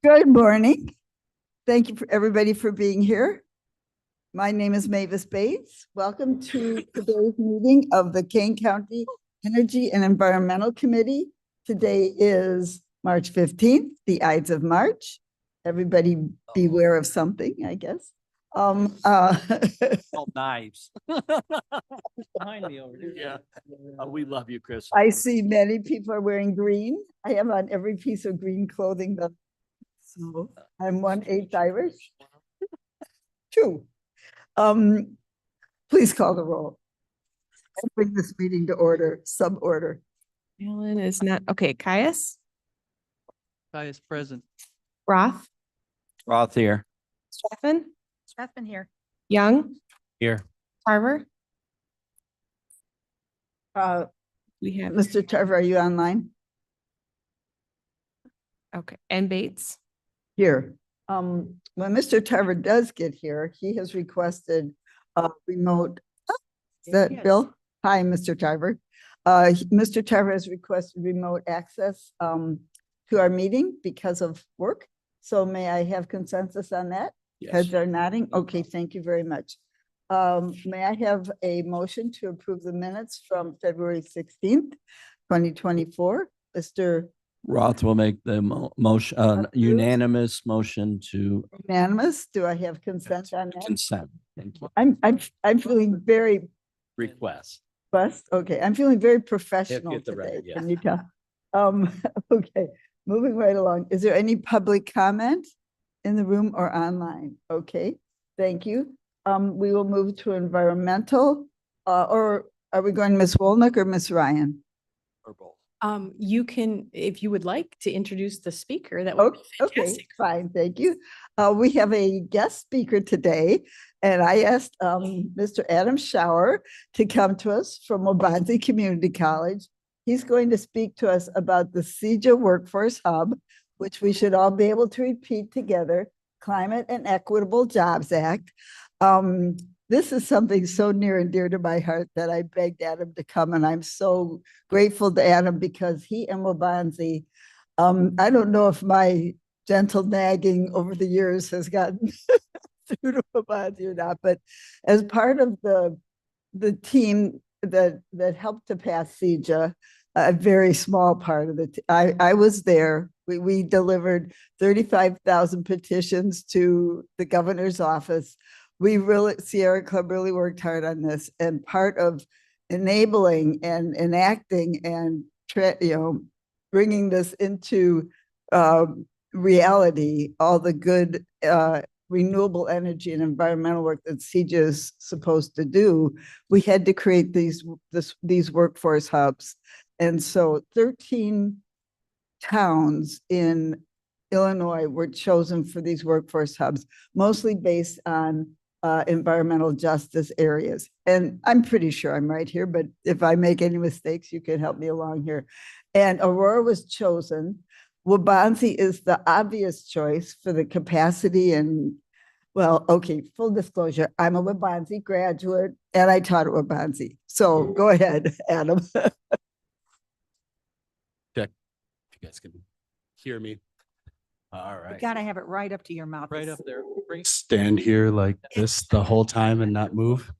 Good morning. Thank you for everybody for being here. My name is Mavis Bates. Welcome to today's meeting of the Kane County Energy and Environmental Committee. Today is March 15th, the Ides of March. Everybody beware of something, I guess. Oh, knives. Behind me over here. Yeah. We love you, Chris. I see many people are wearing green. I have on every piece of green clothing that, so I'm 1/8 Irish. Two. Please call the roll. And bring this meeting to order, sub-order. Alan is not, okay, Caius, Vice President. Roth, Roth here. Strathman, Strathman here. Young, Here. Tarver. We have Mr. Tarver, are you online? Okay, and Bates. Here. When Mr. Tarver does get here, he has requested a remote. Is that Bill? Hi, Mr. Tarver. Mr. Tarver has requested remote access to our meeting because of work. So may I have consensus on that? Yes. Heads are nodding. Okay, thank you very much. May I have a motion to approve the minutes from February 16th, 2024? Mr. Roth will make the motion, Approved. unanimous motion to Unanimous. Do I have consent on that? consent. Thank you. I'm feeling very Request. blessed. Okay, I'm feeling very professional get the today. record, Can you tell? Okay, moving right along. Is there any public comment in the room or online? Okay, thank you. We will move to environmental, or are we going Ms. Wolnick or Ms. Ryan? Or both. You can, if you would like to introduce the speaker, that would be Okay, fantastic. fine, thank you. We have a guest speaker today, and I asked Mr. Adam Schauer to come to us from Waubonsee Community College. He's going to speak to us about the CEJA Workforce Hub, which we should all be able to repeat together, Climate and Equitable Jobs Act. This is something so near and dear to my heart that I begged Adam to come, and I'm so grateful to Adam because he and Waubonsee, I don't know if my gentle nagging over the years has gotten through to Waubonsee or not, but as part of the team that helped to pass CEJA, a very small part of it. I was there. We delivered 35,000 petitions to the governor's office. We really, Sierra Club really worked hard on this, and part of enabling and enacting and bringing this into reality, all the good renewable energy and environmental work that CEJA is supposed to do, we had to create these workforce hubs. And so 13 towns in Illinois were chosen for these workforce hubs, mostly based on environmental justice areas. And I'm pretty sure I'm right here, but if I make any mistakes, you can help me along here. And Aurora was chosen. Waubonsee is the obvious choice for the capacity and, well, okay, full disclosure, I'm a Waubonsee graduate and I taught at Waubonsee. So go ahead, Adam. Check. If you guys can hear me. All You right. gotta have it right up to your mouth. Right up there. Stand here like this the whole time and not move.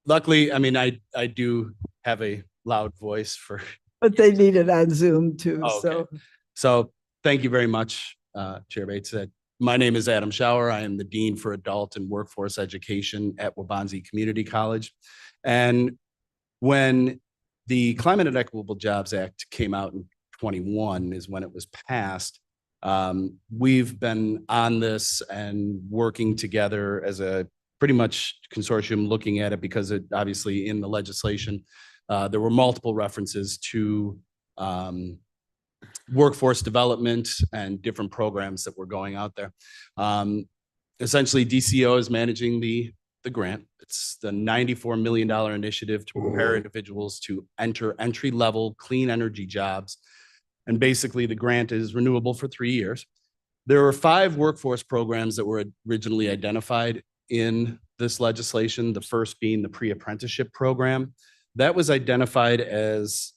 Luckily, I mean, I do have a loud voice for. But they need it on Zoom too, Oh, okay. so. So thank you very much, Chair Bates. My name is Adam Schauer. I am the Dean for Adult and Workforce Education at Waubonsee Community College. And when the Climate and Equitable Jobs Act came out in 21 is when it was passed. We've been on this and working together as a pretty much consortium looking at it because it obviously in the legislation, there were multiple references to workforce development and different programs that were going out there. Essentially, DCO is managing the grant. It's the $94 million initiative to prepare individuals to enter entry-level clean energy jobs. And basically, the grant is renewable for 3 years. There were 5 workforce programs that were originally identified in this legislation, the first being the pre-apprenticeship program. That was identified as,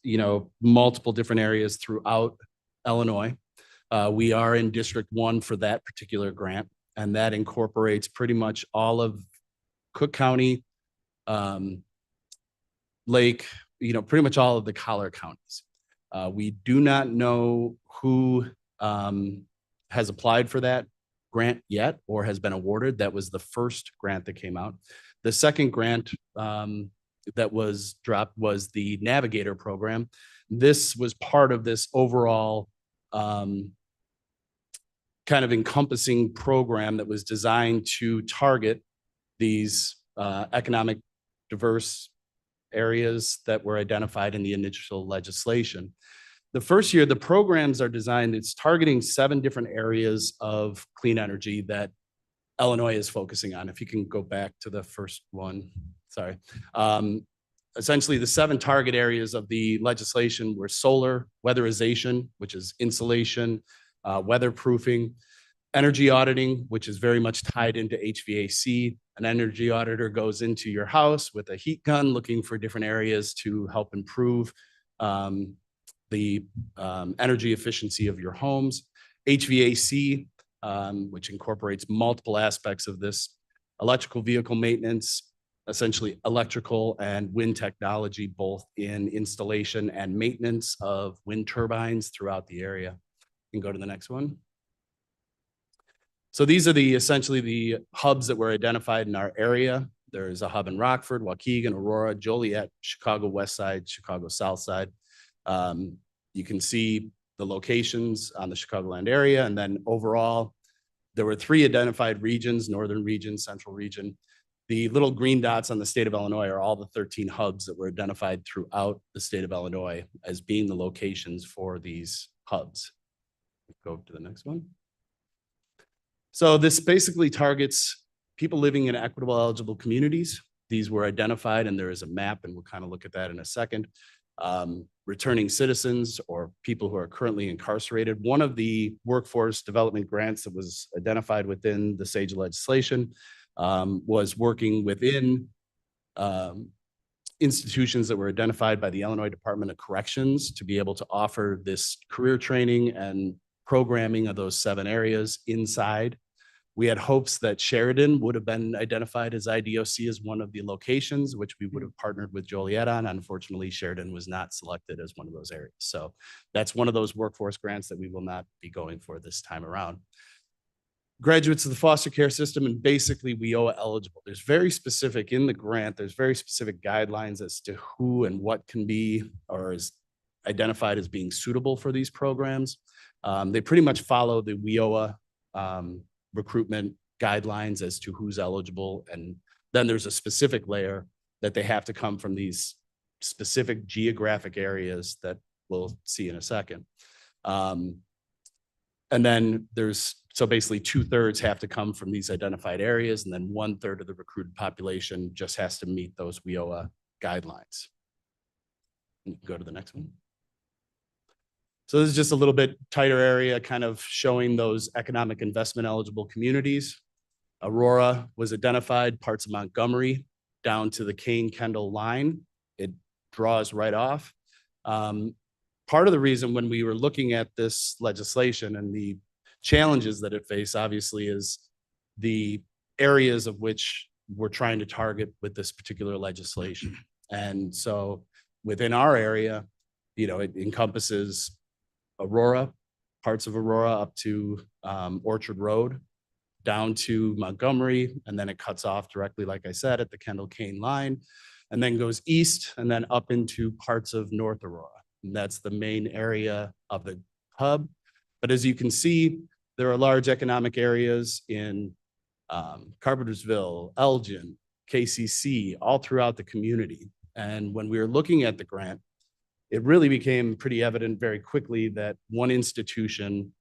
multiple different areas throughout Illinois. We are in District 1 for that particular grant, and that incorporates pretty much all of Cook County, Lake, pretty much all of the collar counties. We do not know who has applied for that grant yet or has been awarded. That was the first grant that came out. The second grant that was dropped was the Navigator program. This was part of this overall kind of encompassing program that was designed to target these economic diverse areas that were identified in the initial legislation. The first year, the programs are designed, it's targeting 7 different areas of clean energy that Illinois is focusing on. If you can go back to the first one, sorry. Essentially, the 7 target areas of the legislation were solar, weatherization, which is insulation, weatherproofing, energy auditing, which is very much tied into HVAC. An energy auditor goes into your house with a heat gun looking for different areas to help improve the energy efficiency of your homes. HVAC, which incorporates multiple aspects of this, electrical vehicle maintenance, essentially electrical and wind technology, both in installation and maintenance of wind turbines throughout the area. You can go to the next one. So these are essentially the hubs that were identified in our area. There's a hub in Rockford, Waukegan, Aurora, Joliet, Chicago West Side, Chicago South Side. You can see the locations on the Chicagoland area. And then overall, there were 3 identified regions: Northern region, Central region. The little green dots on the state of Illinois are all the 13 hubs that were identified throughout the state of Illinois as being the locations for these hubs. Go to the next one. So this basically targets people living in equitable eligible communities. These were identified, and there is a map, and we'll kind of look at that in a second. Returning citizens or people who are currently incarcerated. One of the workforce development grants that was identified within the SAGE legislation was working within institutions that were identified by the Illinois Department of Corrections to be able to offer this career training and programming of those 7 areas inside. We had hopes that Sheridan would have been identified as IDOC as one of the locations, which we would have partnered with Joliet on. Unfortunately, Sheridan was not selected as one of those areas. So that's one of those workforce grants that we will not be going for this time around. Graduates of the foster care system and basically WIOA eligible. There's very specific in the grant, there's very specific guidelines as to who and what can be or is identified as being suitable for these programs. They pretty much follow the WIOA recruitment guidelines as to who's eligible. And then there's a specific layer that they have to come from these specific geographic areas that we'll see in a second. And then so basically 2/3 have to come from these identified areas, and then 1/3 of the recruited population just has to meet those WIOA guidelines. You can go to the next one. So this is just a little bit tighter area, kind of showing those economic investment eligible communities. Aurora was identified, parts of Montgomery down to the Kane-Kendall line. It draws right off. Part of the reason when we were looking at this legislation and the challenges that it faced, obviously, is the areas of which we're trying to target with this particular legislation. And so within our area, it encompasses Aurora, parts of Aurora up to Orchard Road, down to Montgomery, and then it cuts off directly, like I said, at the Kendall-Kane line, and then goes east and then up into parts of North Aurora. And that's the main area of the hub. But as you can see, there are large economic areas in Carpentersville, Elgin, KCC, all throughout the community. And when we were looking at the grant, it really became pretty evident very quickly that one institution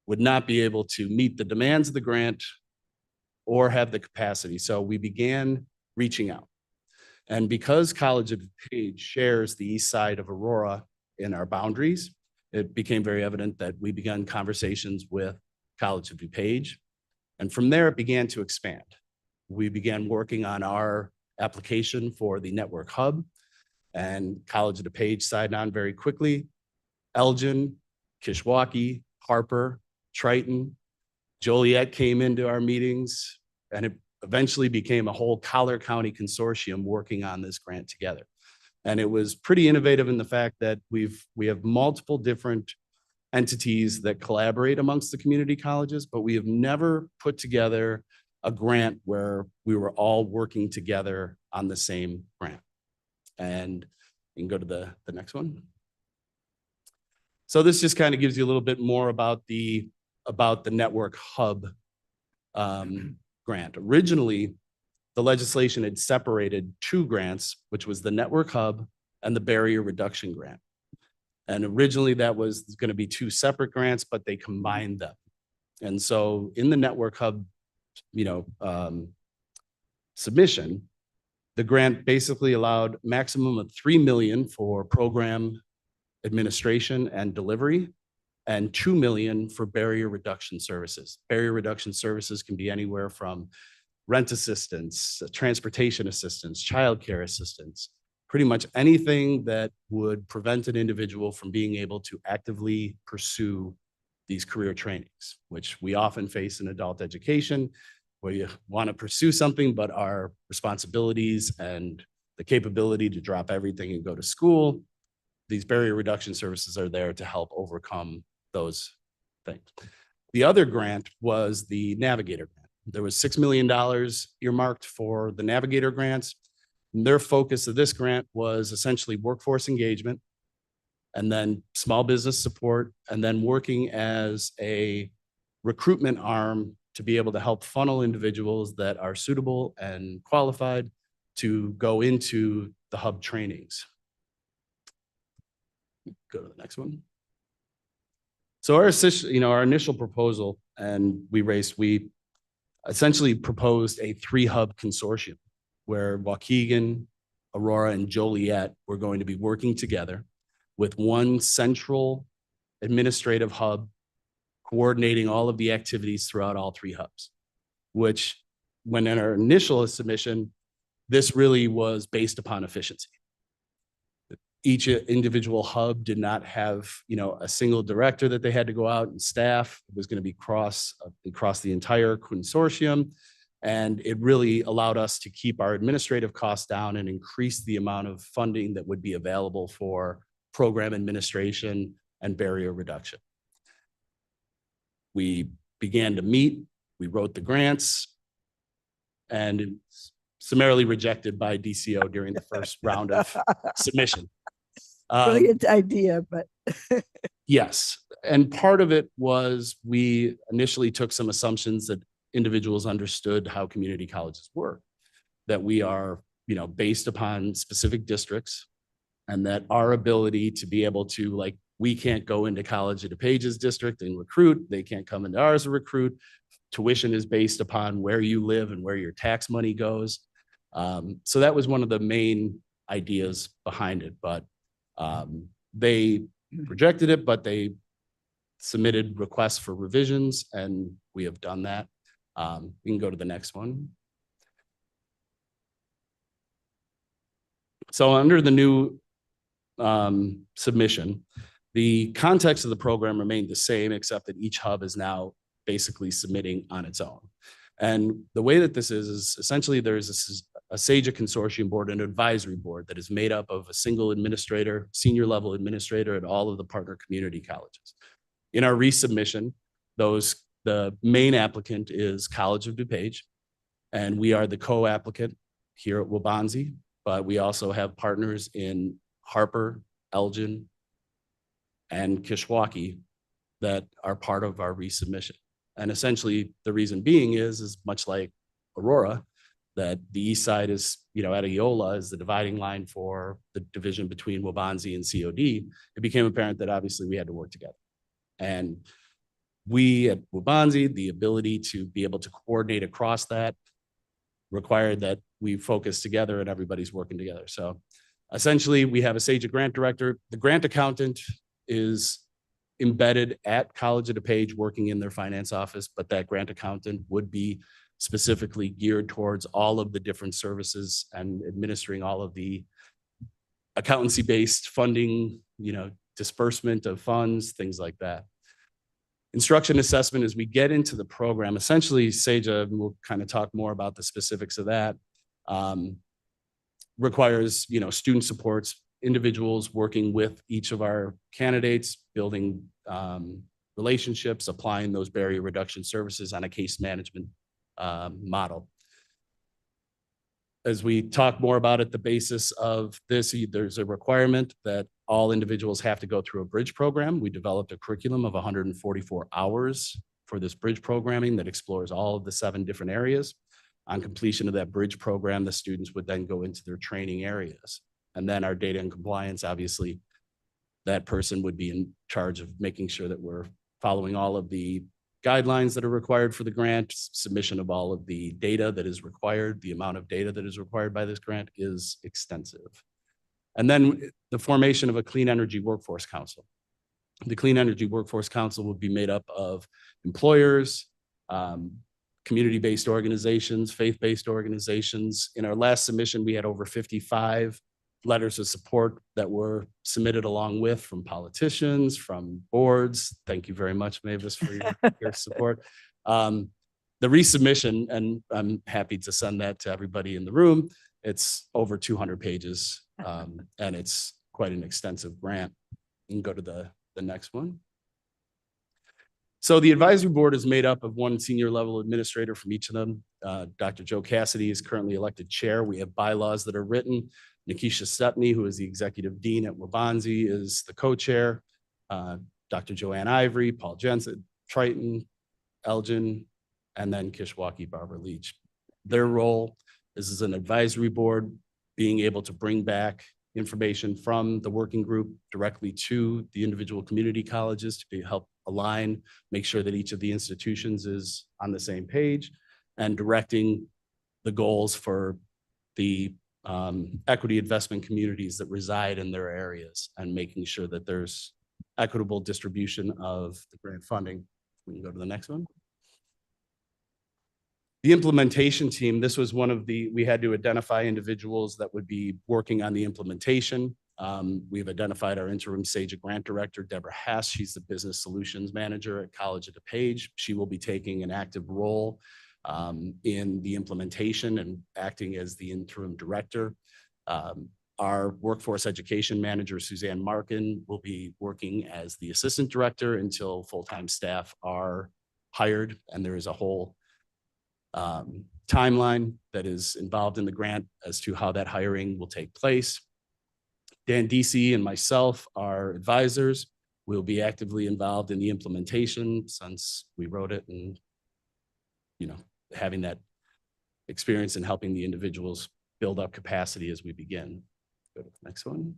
would not be able to meet the demands of the grant or have the capacity. So we began reaching out. And because College of DuPage shares the east side of Aurora in our boundaries, it became very evident that we began conversations with College of DuPage. And from there, it began to expand. We began working on our application for the network hub, and College of DuPage signed on very quickly. Elgin, Kishwaukee, Harper, Triton, Joliet came into our meetings, and it eventually became a whole Collier County consortium working on this grant together. And it was pretty innovative in the fact that we have multiple different entities that collaborate amongst the community colleges, but we have never put together a grant where we were all working together on the same grant. And you can go to the next one. So this just kind of gives you a little bit more about the Network Hub grant. Originally, the legislation had separated two grants, which was the Network Hub and the Barrier Reduction Grant. And originally that was going to be two separate grants, but they combined them. And so in the Network Hub, submission, the grant basically allowed maximum of 3 million for program administration and delivery, and 2 million for barrier reduction services. Barrier reduction services can be anywhere from rent assistance, transportation assistance, childcare assistance, pretty much anything that would prevent an individual from being able to actively pursue these career trainings, which we often face in adult education, where you want to pursue something, but our responsibilities and the capability to drop everything and go to school, these barrier reduction services are there to help overcome those things. The other grant was the Navigator grant. There was $6 million earmarked for the Navigator grants. And their focus of this grant was essentially workforce engagement, and then small business support, and then working as a recruitment arm to be able to help funnel individuals that are suitable and qualified to go into the hub trainings. Go to the next one. So our initial proposal, and we essentially proposed a 3-hub consortium where Waukegan, Aurora, and Joliet were going to be working together with one central administrative hub coordinating all of the activities throughout all 3 hubs, which when in our initial submission, this really was based upon efficiency. Each individual hub did not have, a single director that they had to go out and staff. It was going to be across the entire consortium. And it really allowed us to keep our administrative costs down and increase the amount of funding that would be available for program administration and barrier reduction. We began to meet, we wrote the grants, and it's summarily rejected by DCO during the first round of submission. Brilliant idea, but Yes. And part of it was we initially took some assumptions that individuals understood how community colleges work, that we are, based upon specific districts, and that our ability to be able to, we can't go into College of DuPage's district and recruit. They can't come into ours and recruit. Tuition is based upon where you live and where your tax money goes. So that was one of the main ideas behind it, but they rejected it, but they submitted requests for revisions, and we have done that. We can go to the next one. So under the new submission, the context of the program remained the same, except that each hub is now basically submitting on its own. And the way that this is essentially there's a SAGA consortium board and an advisory board that is made up of a single administrator, senior level administrator at all of the partner community colleges. In our resubmission, the main applicant is College of DuPage, and we are the co-applicant here at Waubonsie, but we also have partners in Harper, Elgin, and Kishwaukee that are part of our resubmission. And essentially the reason being is much like Aurora, that the east side is, at Eola is the dividing line for the division between Waubonsie and COD. It became apparent that obviously we had to work together. And we at Waubonsie, the ability to be able to coordinate across that required that we focus together and everybody's working together. So essentially we have a SAGA grant director. The grant accountant is embedded at College of DuPage working in their finance office, but that grant accountant would be specifically geared towards all of the different services and administering all of the accountancy-based funding, disbursement of funds, things like that. Instruction assessment, as we get into the program, essentially, Seja, and we'll kind of talk more about the specifics of that, requires, student supports, individuals working with each of our candidates, building relationships, applying those barrier reduction services on a case management model. As we talk more about it, the basis of this, there's a requirement that all individuals have to go through a bridge program. We developed a curriculum of 144 hours for this bridge programming that explores all of the 7 different areas. On completion of that bridge program, the students would then go into their training areas. And then our data and compliance, obviously, that person would be in charge of making sure that we're following all of the guidelines that are required for the grant, submission of all of the data that is required. The amount of data that is required by this grant is extensive. And then the formation of a Clean Energy Workforce Council. The Clean Energy Workforce Council will be made up of employers, community-based organizations, faith-based organizations. In our last submission, we had over 55 letters of support that were submitted along with from politicians, from boards. Thank you very much, Mavis, for your support. The resubmission, and I'm happy to send that to everybody in the room. It's over 200 pages, and it's quite an extensive grant. You can go to the next one. So the advisory board is made up of one senior level administrator from each of them. Dr. Joe Cassidy is currently elected chair. We have bylaws that are written. Nikisha Stepney, who is the executive dean at Waubonsie, is the co-chair. Dr. Joanne Ivory, Paul Jensen, Triton, Elgin, and then Kishwaukee Barbara Leach. Their role is as an advisory board, being able to bring back information from the working group directly to the individual community colleges to help align, make sure that each of the institutions is on the same page, and directing the goals for the equity investment communities that reside in their areas, and making sure that there's equitable distribution of the grant funding. We can go to the next one. The implementation team, this was we had to identify individuals that would be working on the implementation. We've identified our interim SAGA grant director, Deborah Hess. She's the business solutions manager at College of DuPage. She will be taking an active role in the implementation and acting as the interim director. Our workforce education manager, Suzanne Markin, will be working as the assistant director until full-time staff are hired, and there is a whole timeline that is involved in the grant as to how that hiring will take place. Dan Deasy and myself are advisors. We'll be actively involved in the implementation since we wrote it, and having that experience in helping the individuals build up capacity as we begin. Go to the next one.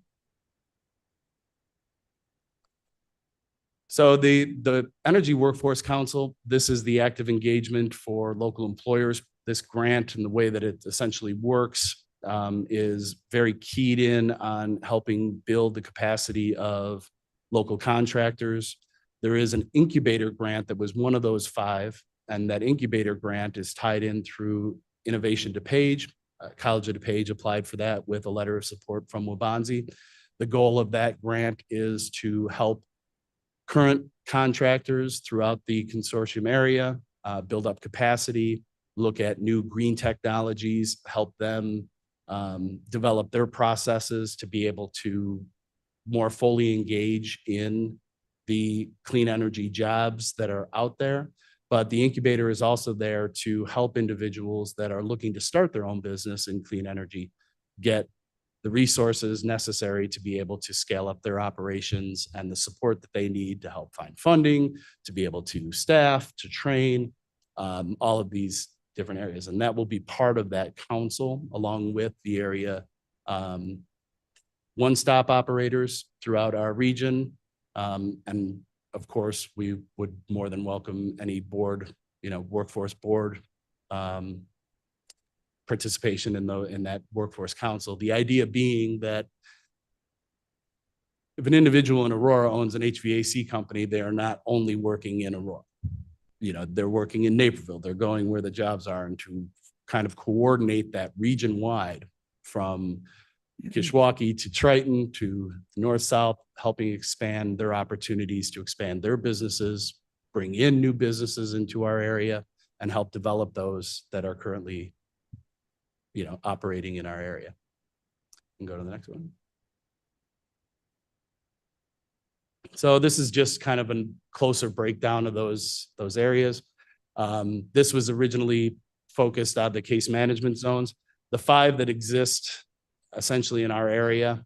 So the Energy Workforce Council, this is the active engagement for local employers. This grant and the way that it essentially works is very keyed in on helping build the capacity of local contractors. There is an incubator grant that was one of those 5, and that incubator grant is tied in through Innovation DuPage. College of DuPage applied for that with a letter of support from Waubonsie. The goal of that grant is to help current contractors throughout the consortium area build up capacity, look at new green technologies, help them develop their processes to be able to more fully engage in the clean energy jobs that are out there. But the incubator is also there to help individuals that are looking to start their own business in clean energy get the resources necessary to be able to scale up their operations and the support that they need to help find funding, to be able to staff, to train, all of these different areas. And that will be part of that council, along with the area one-stop operators throughout our region. And of course, we would more than welcome any board, workforce board participation in that workforce council. The idea being that if an individual in Aurora owns an HVAC company, they are not only working in Aurora. They're working in Naperville. They're going where the jobs are, and to kind of coordinate that region-wide from Kishwaukee to Triton to north-south, helping expand their opportunities to expand their businesses, bring in new businesses into our area, and help develop those that are currently, operating in our area. And go to the next one. So this is just kind of a closer breakdown of those areas. This was originally focused on the case management zones. The 5 that exist essentially in our area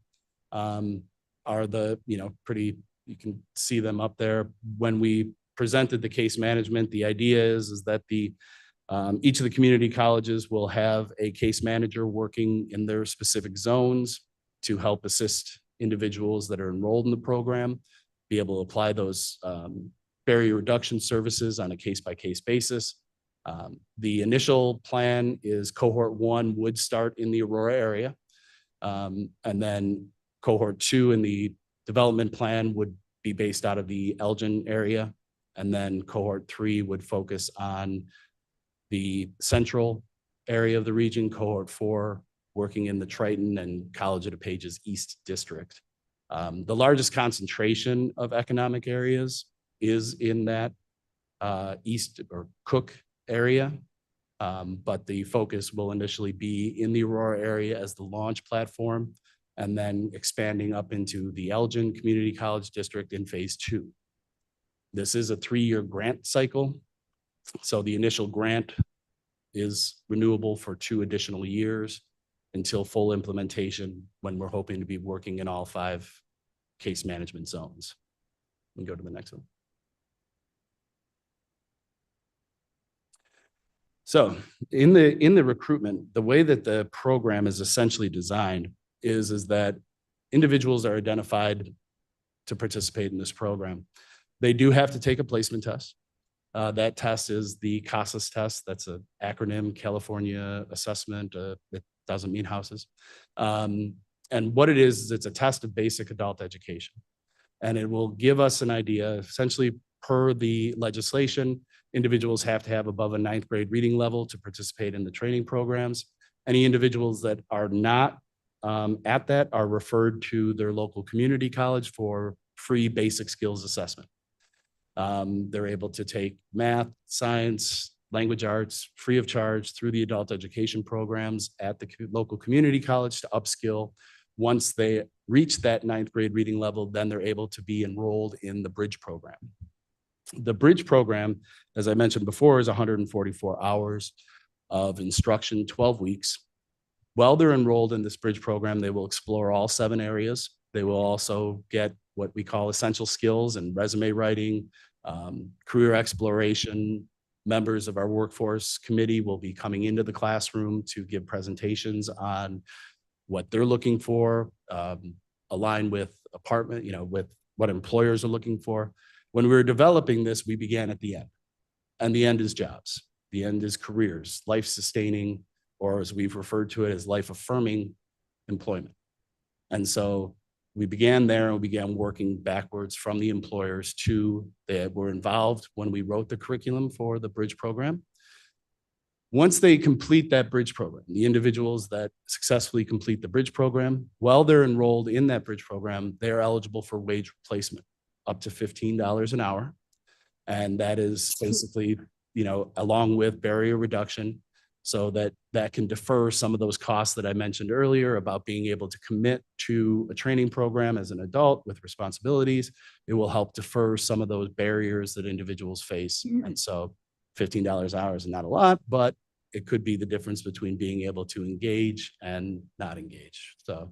are the, you can see them up there. When we presented the case management, the idea is that each of the community colleges will have a case manager working in their specific zones to help assist individuals that are enrolled in the program, be able to apply those barrier reduction services on a case-by-case basis. The initial plan is cohort 1 would start in the Aurora area. And then cohort 2 in the development plan would be based out of the Elgin area. And then cohort 3 would focus on the central area of the region, cohort 4 working in the Triton and College of DuPage's East District. The largest concentration of economic areas is in that East or Cook area. But the focus will initially be in the Aurora area as the launch platform, and then expanding up into the Elgin Community College District in phase 2. This is a 3-year grant cycle. So the initial grant is renewable for 2 additional years until full implementation, when we're hoping to be working in all 5 case management zones. We go to the next one. So in the recruitment, the way that the program is essentially designed is that individuals are identified to participate in this program. They do have to take a placement test. That test is the CASAS test. That's an acronym, California Assessment. It doesn't mean houses. And what it is it's a test of basic adult education. And it will give us an idea, essentially per the legislation, individuals have to have above a 9th grade reading level to participate in the training programs. Any individuals that are not at that are referred to their local community college for free basic skills assessment. They're able to take math, science, language arts, free of charge through the adult education programs at the local community college to upskill. Once they reach that 9th grade reading level, then they're able to be enrolled in the Bridge program. The Bridge program, as I mentioned before, is 144 hours of instruction, 12 weeks. While they're enrolled in this Bridge program, they will explore all 7 areas. They will also get what we call essential skills and resume writing, career exploration. Members of our workforce committee will be coming into the classroom to give presentations on what they're looking for, align with with what employers are looking for. When we were developing this, we began at the end, and the end is jobs. The end is careers, life-sustaining, or as we've referred to it as life-affirming employment. And so we began there and we began working backwards from the employers that were involved when we wrote the curriculum for the Bridge program. Once they complete that Bridge program, the individuals that successfully complete the Bridge program, while they're enrolled in that Bridge program, they're eligible for wage replacement up to $15 an hour. And that is basically, along with barrier reduction, so that can defer some of those costs that I mentioned earlier about being able to commit to a training program as an adult with responsibilities. It will help defer some of those barriers that individuals face. And so $15 an hour is not a lot, but it could be the difference between being able to engage and not engage. So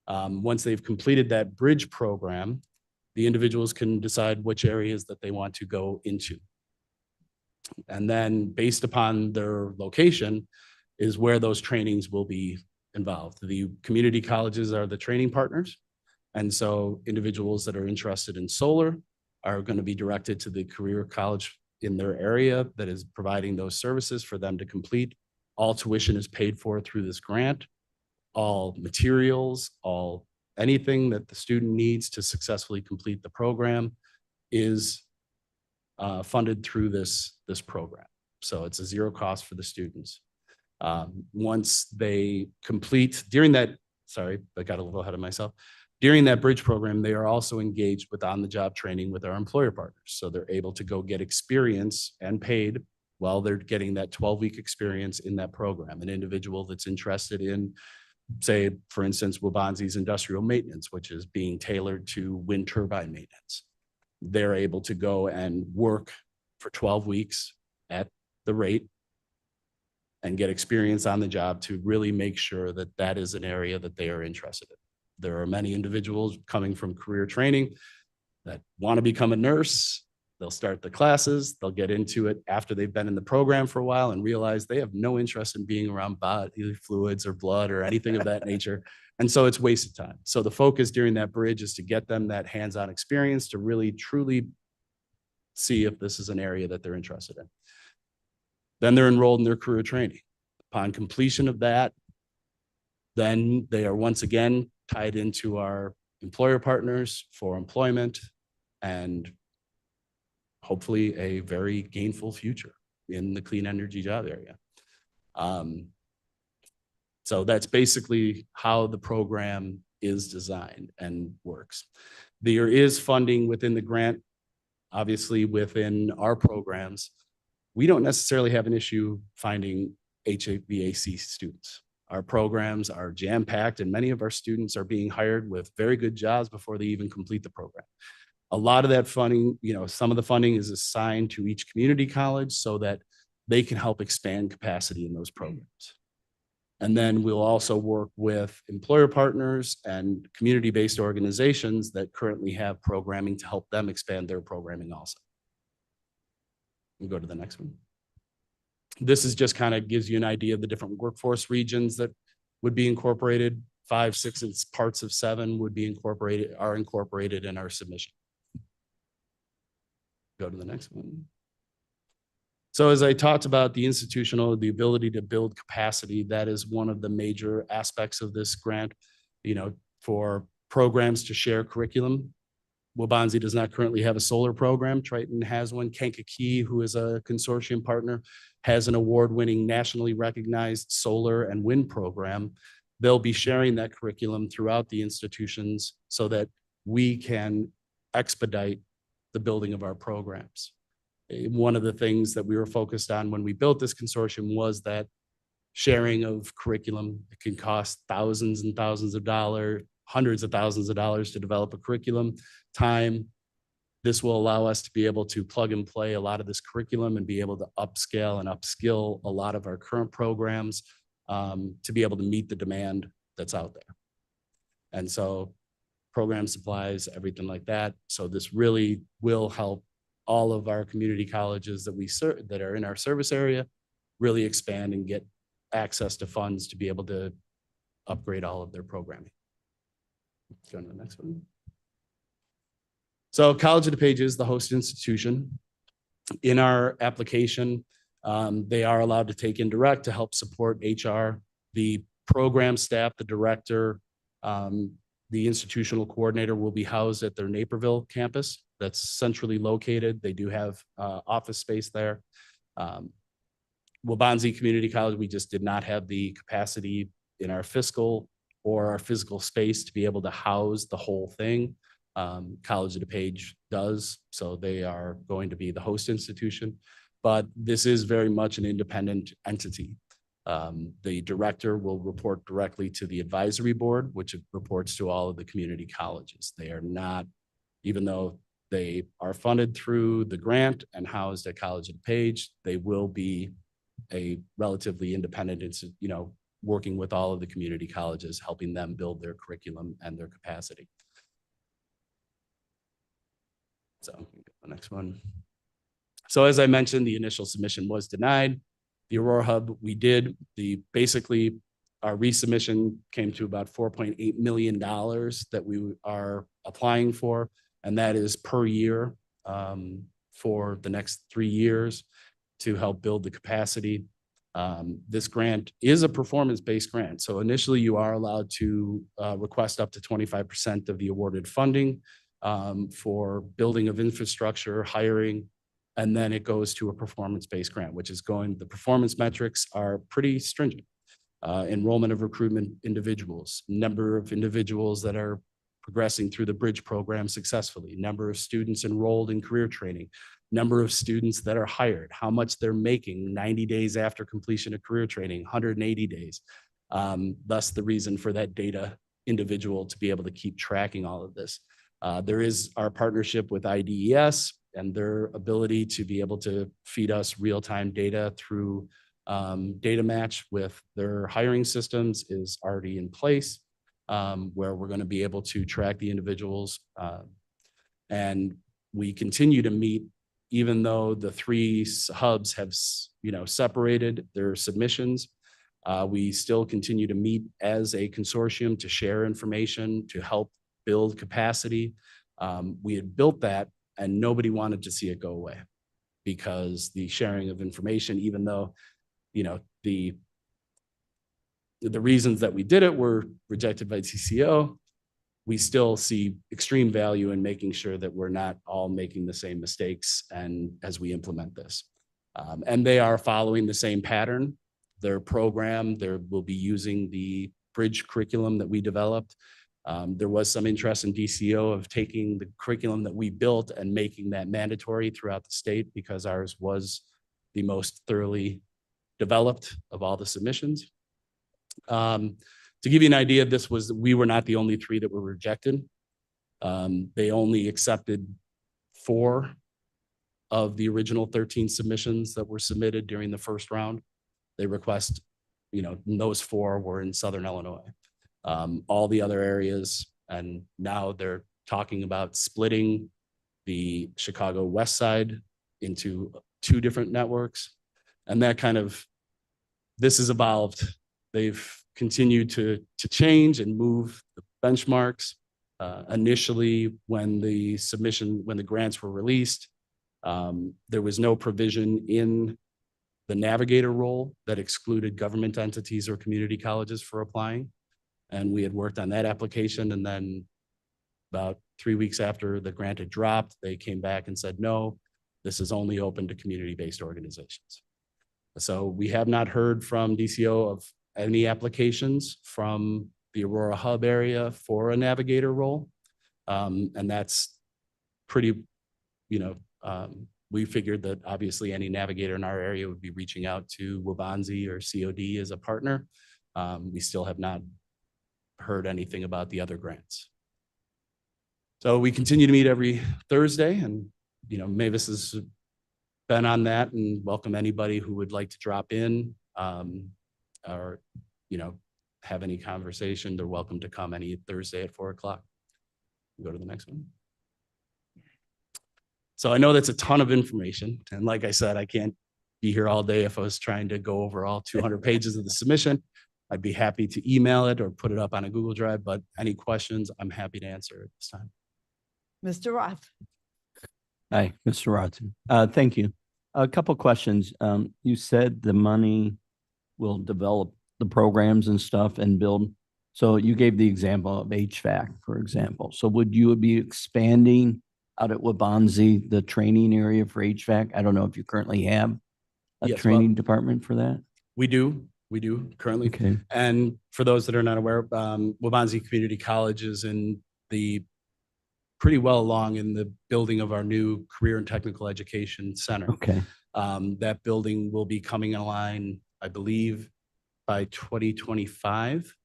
once they've completed that Bridge program, the individuals can decide which areas that they want to go into. And then based upon their location is where those trainings will be involved. The community colleges are the training partners. And so individuals that are interested in solar are going to be directed to the career college in their area that is providing those services for them to complete. All tuition is paid for through this grant. All materials, anything that the student needs to successfully complete the program is funded through this program. So it's a zero cost for the students. Once they complete, I got a little ahead of myself. During that bridge program, they are also engaged with on-the-job training with our employer partners. So they're able to go get experience and paid while they're getting that 12-week experience in that program. An individual that's interested in, say, for instance, Waubonsee's industrial maintenance, which is being tailored to wind turbine maintenance. They're able to go and work for 12 weeks at the rate and get experience on the job to really make sure that that is an area that they are interested in. There are many individuals coming from career training that want to become a nurse. They'll start the classes, they'll get into it after they've been in the program for a while and realize they have no interest in being around bodily fluids or blood or anything of that nature. And so it's wasted time. So the focus during that bridge is to get them that hands-on experience to really, truly see if this is an area that they're interested in. Then they're enrolled in their career training. Upon completion of that, then they are once again tied into our employer partners for employment and hopefully a very gainful future in the clean energy job area. So that's basically how the program is designed and works. There is funding within the grant, obviously within our programs. We don't necessarily have an issue finding HVAC students. Our programs are jam-packed and many of our students are being hired with very good jobs before they even complete the program. A lot of that funding, some of the funding is assigned to each community college so that they can help expand capacity in those programs. And then we'll also work with employer partners and community-based organizations that currently have programming to help them expand their programming also. We'll go to the next one. This is just kind of gives you an idea of the different workforce regions that would be incorporated. 5, 6, and parts of 7 would be are incorporated in our submission. Go to the next one. So as I talked about the ability to build capacity, that is one of the major aspects of this grant, for programs to share curriculum. Waubonsee does not currently have a solar program. Triton has one. Kankakee, who is a consortium partner, has an award-winning, nationally recognized solar and wind program. They'll be sharing that curriculum throughout the institutions so that we can expedite the building of our programs. One of the things that we were focused on when we built this consortium was that sharing of curriculum. It can cost thousands and thousands of dollars, hundreds of thousands of dollars to develop a curriculum. Time. This will allow us to be able to plug and play a lot of this curriculum and be able to upscale and upskill a lot of our current programs to be able to meet the demand that's out there. And so program supplies, everything like that. So this really will help all of our community colleges that we serve, that are in our service area, really expand and get access to funds to be able to upgrade all of their programming. Let's go to the next one. So College of DuPage is the host institution. In our application, they are allowed to take indirect to help support HR, the program staff, the director, the institutional coordinator will be housed at their Naperville campus. That's centrally located. They do have office space there. Waubonsee Community College, we just did not have the capacity in our fiscal or our physical space to be able to house the whole thing. College of DuPage does, so they are going to be the host institution, but this is very much an independent entity. The director will report directly to the advisory board, which reports to all of the community colleges. They are not, even though they are funded through the grant and housed at College of DuPage, they will be a relatively independent, working with all of the community colleges, helping them build their curriculum and their capacity. So the next one. So as I mentioned, the initial submission was denied. The Aurora Hub, we did basically our resubmission came to about $4.8 million that we are applying for, and that is per year for the next 3 years to help build the capacity. This grant is a performance-based grant. So initially you are allowed to request up to 25% of the awarded funding for building of infrastructure, hiring, and then it goes to a performance-based grant, which is the performance metrics are pretty stringent. Enrollment of recruitment individuals, number of individuals that are progressing through the bridge program successfully, number of students enrolled in career training, number of students that are hired, how much they're making 90 days after completion of career training, 180 days. Thus the reason for that data individual to be able to keep tracking all of this. There is our partnership with IDES and their ability to be able to feed us real-time data through data match with their hiring systems is already in place, where we're going to be able to track the individuals. And we continue to meet, even though the three hubs have, separated their submissions. We still continue to meet as a consortium to share information, to help build capacity. We had built that and nobody wanted to see it go away because the sharing of information, even though, the reasons that we did it were rejected by TCO, we still see extreme value in making sure that we're not all making the same mistakes and as we implement this. And they are following the same pattern. Their program, they will be using the bridge curriculum that we developed. There was some interest in DCO of taking the curriculum that we built and making that mandatory throughout the state because ours was the most thoroughly developed of all the submissions. To give you an idea, we were not the only three that were rejected. They only accepted 4 of the original 13 submissions that were submitted during the first round. They request, those 4 were in Southern Illinois. All the other areas, and now they're talking about splitting the Chicago West Side into 2 different networks. And that this has evolved. They've continued to change and move the benchmarks. Initially, when the grants were released, there was no provision in the navigator role that excluded government entities or community colleges for applying. And we had worked on that application. And then about 3 weeks after the grant had dropped, they came back and said, no, this is only open to community-based organizations. So we have not heard from DCO of any applications from the Aurora Hub area for a navigator role. And that's pretty, we figured that obviously any navigator in our area would be reaching out to Waubonsie or COD as a partner. We still have not heard anything about the other grants. So we continue to meet every Thursday, and Mavis has been on that and welcome anybody who would like to drop in or have any conversation. They're welcome to come any Thursday at 4 o'clock. Go to the next one. So I know that's a ton of information, and like I said, I can't be here all day if I was trying to go over all 200 pages of the submission. I'd be happy to email it or put it up on a Google Drive, but any questions, I'm happy to answer at this time. Mr. Roth. Hi, Mr. Rodson. Thank you. A couple questions. You said the money will develop the programs and stuff and build. So you gave the example of HVAC, for example. So would you be expanding out at Waubonsie the training area for HVAC? I don't know if you currently have a Yes, training department for that. We do currently. Okay. And for those that are not aware, Waubonsie Community College is pretty well along in the building of our new career and technical education center. Okay. That building will be coming online, I believe, by 2025.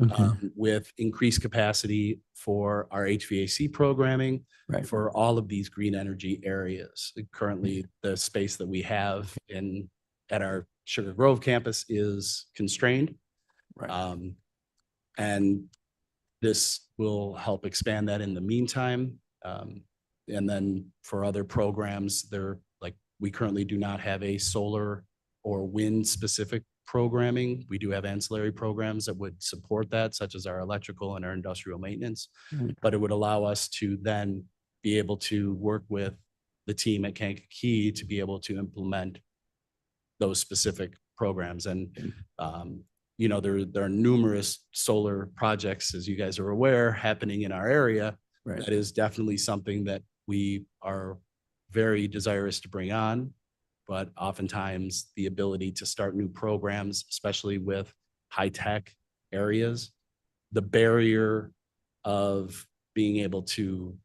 Okay. With increased capacity for our HVAC programming, Right. for all of these green energy areas. Currently, the space that we have at our Sugar Grove campus is constrained. Right. And this will help expand that in the meantime. And then for other programs, we currently do not have a solar or wind specific programming. We do have ancillary programs that would support that, such as our electrical and our industrial maintenance. Right. But it would allow us to then be able to work with the team at Kankakee to be able to implement those specific programs. And, there are numerous solar projects, as you guys are aware, happening in our area. Right. That is definitely something that we are very desirous to bring on. But oftentimes the ability to start new programs, especially with high-tech areas, the barrier of being able to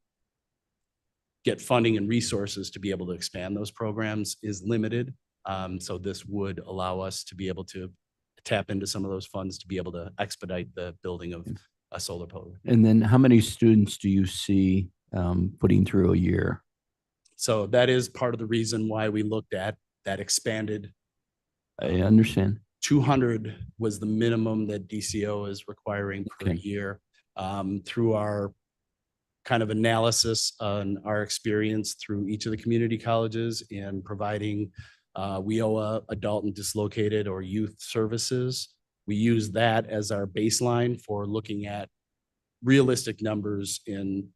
get funding and resources to be able to expand those programs is limited. So this would allow us to be able to tap into some of those funds to be able to expedite the building of a solar program. And then how many students do you see putting through a year? So that is part of the reason why we looked at that expanded. I understand. 200 was the minimum that DCO is requiring per Okay. year. Through our kind of analysis on our experience through each of the community colleges in providing WIOA, adult and dislocated or youth services. We use that as our baseline for looking at realistic numbers in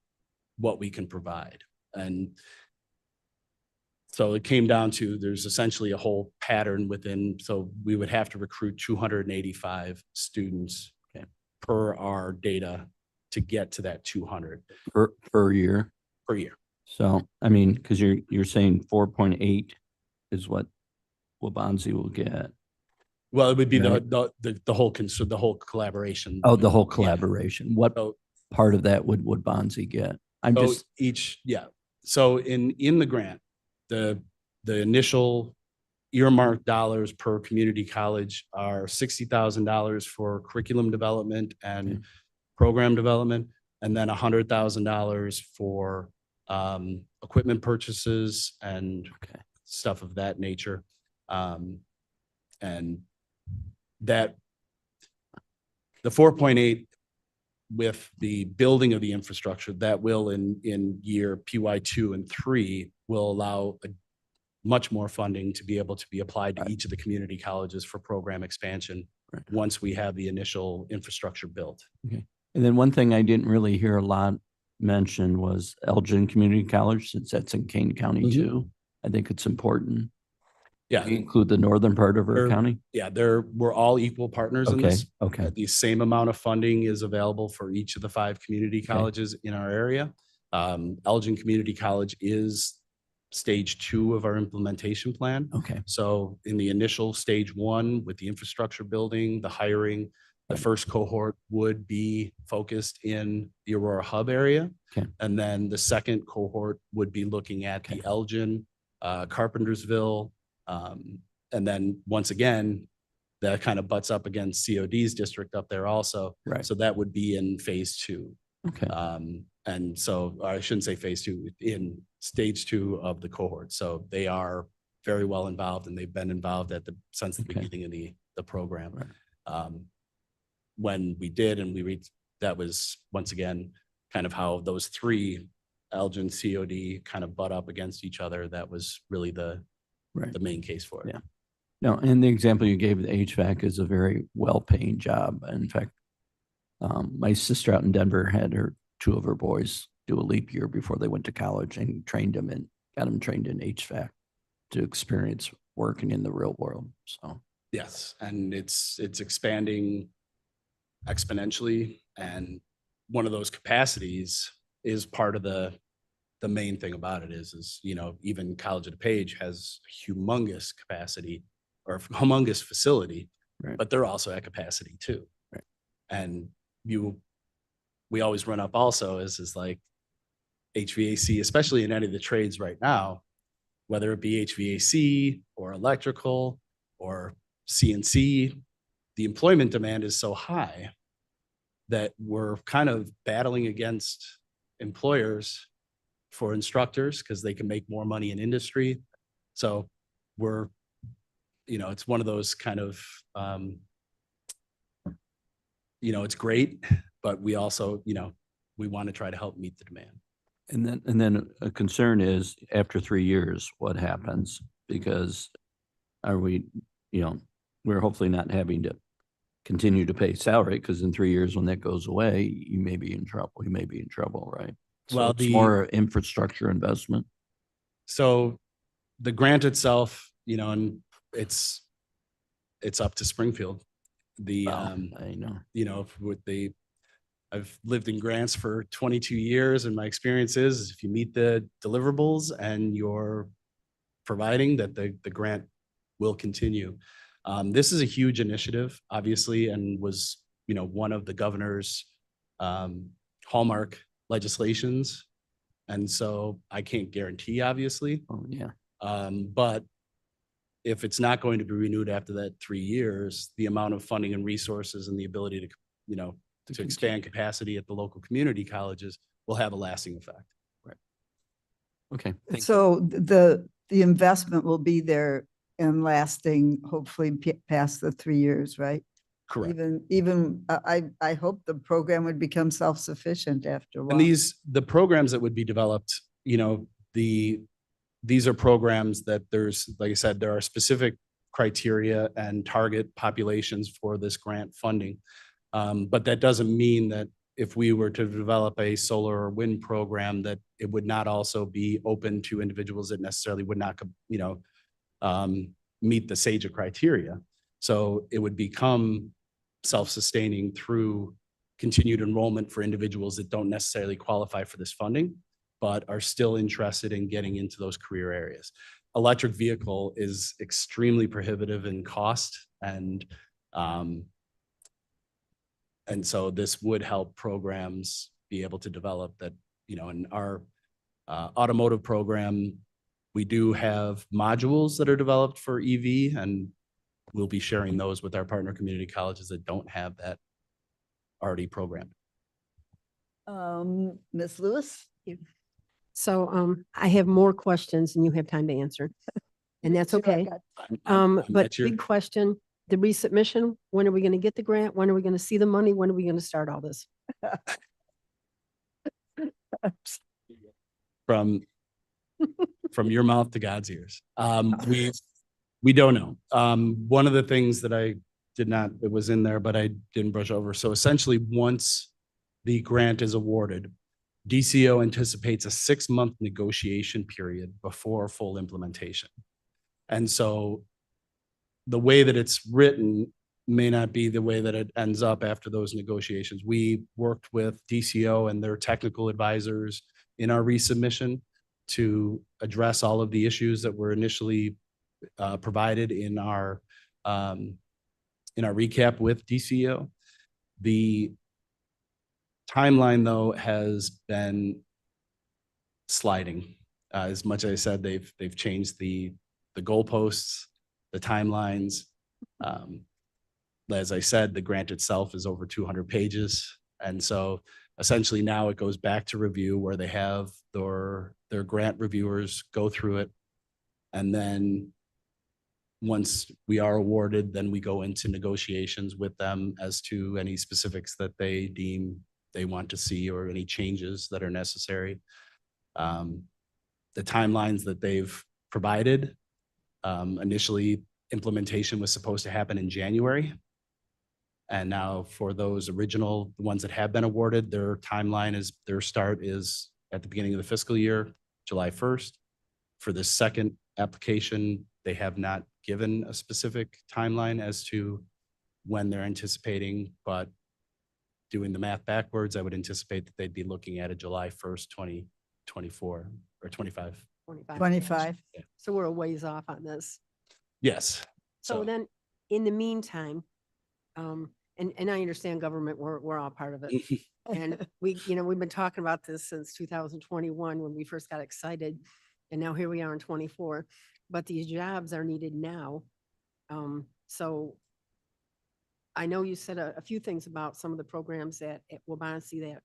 what we can provide. And so it came down to, there's essentially a whole pattern within, so we would have to recruit 285 students Okay. per our data to get to that 200 Per year. per year. So, I mean, because you're saying 4.8 is what Waubonsie will get. Well, it would be Right. the whole, the whole collaboration. Oh, the whole Yeah. collaboration. What So, part of that would Waubonsie get? I'm so just, each, yeah. So in the grant, the initial earmarked dollars per community college are $60,000 for curriculum development and Okay. program development, and then $100,000 for equipment purchases and okay, stuff of that nature. And that the 4.8 with the building of the infrastructure that will in year PY 2 and 3 will allow much more funding to be able to be applied to Right. each of the community colleges for program expansion Right. once we have the initial infrastructure built. okay. And then one thing I didn't really hear a lot mentioned was Elgin Community College, since that's in Kane County Mhm. too. I think it's important. Yeah, You include the northern part of our They're- county? yeah, we're all equal partners in Okay, this. okay, The same amount of funding is available for each of the 5 community colleges in our area. Elgin Community College is stage 2 of our implementation plan. okay, So in the initial stage 1 with the infrastructure building, the hiring, the Right. first cohort would be focused in the Aurora Hub area. Okay. And then the second cohort would be looking at the Okay. Elgin, Carpentersville. And then once again, that kind of butts up against COD's district up there also. right, So that would be in phase 2. okay, And so, or I shouldn't say phase 2, in stage 2 of the cohort. So they are very well involved and they've been involved since the Okay. beginning of the program. Right. When we did and we reached, that was once again, kind of how those 3, Elgin, COD, kind of butt up against each other. That was really the right. main case for it. Yeah. No, and the example you gave, the HVAC is a very well-paying job. In fact, my sister out in Denver had 2 of her boys do a leap year before they went to college and got them trained in HVAC to experience working in the real world. So, Yes, and it's expanding exponentially, and one of those capacities is part of the main thing about it is, you know, even College of DuPage has humongous capacity or humongous facility, Right. but they're also at capacity too. Right. And we always run up also is like HVAC, especially in any of the trades right now, whether it be HVAC or electrical or CNC, the employment demand is so high that we're kind of battling against employers for instructors because they can make more money in industry. So we're, you know, it's one of those kind of, you know, it's great, but we also, you know, we want to try to help meet the demand. and then a concern is after 3 years, what happens? Because are we, we're hopefully not having to continue to pay salary, because in 3 years, when that goes away, you may be in trouble. You may be in trouble, right? So Well, it's more infrastructure investment. So the grant itself, you know, and it's up to Springfield. Well, I know. You know, I've lived in grants for 22 years, and my experience is if you meet the deliverables and you're providing that the grant will continue. This is a huge initiative, obviously, and was, you know, one of the governor's hallmark legislations. And so I can't guarantee, obviously, Oh, yeah. but if it's not going to be renewed after that 3 years, the amount of funding and resources and the ability to, you know, to expand capacity at the local community colleges will have a lasting effect. Okay. thank you. So the investment will be there and lasting, hopefully past the 3 years, right? Correct. Even, I hope the program would become self-sufficient after a while. And the programs that would be developed, you know, these are programs that there's, like I said, there are specific criteria and target populations for this grant funding. But that doesn't mean that if we were to develop a solar or wind program, that it would not also be open to individuals that necessarily would not, you know, meet the SAGE criteria. So it would become self-sustaining through continued enrollment for individuals that don't necessarily qualify for this funding, but are still interested in getting into those career areas. Electric vehicle is extremely prohibitive in cost, and so this would help programs be able to develop that, you know, in our automotive program, we do have modules that are developed for EV, and we'll be sharing those with our partner community colleges that don't have that already programmed. Ms. Lewis? So I have more questions than you have time to answer, and that's Sure, I okay. got- But at your- big question, the resubmission, when are we going to get the grant? When are we going to see the money? When are we going to start all this? From your mouth to God's ears. We don't know. One of the things that I did not, it was in there, but I didn't brush over. So essentially, once the grant is awarded, DCO anticipates a 6-month negotiation period before full implementation. And so the way that it's written may not be the way that it ends up after those negotiations. We worked with DCO and their technical advisors in our resubmission to address all of the issues that were initially provided in our recap with DCO. The timeline, though, has been sliding. As much as I said, they've changed the goalposts, the timelines. As I said, the grant itself is over 200 pages. And so essentially now it goes back to review where they have their grant reviewers go through it. And then once we are awarded, then we go into negotiations with them as to any specifics that they deem they want to see or any changes that are necessary. The timelines that they've provided, initially implementation was supposed to happen in January. And now for those original, the ones that have been awarded, their timeline is, their start is at the beginning of the fiscal year, July 1st. For the second application, they have not given a specific timeline as to when they're anticipating, but doing the math backwards, I would anticipate that they'd be looking at a July 1st, 2024 or 25. 25. So we're a ways off on this. Yes. So then, in the meantime, and I understand government, we're all part of it. And we've been talking about this since 2021 when we first got excited. And now here we are in 24, but these jobs are needed now. So I know you said a few things about some of the programs at Waubonsee that,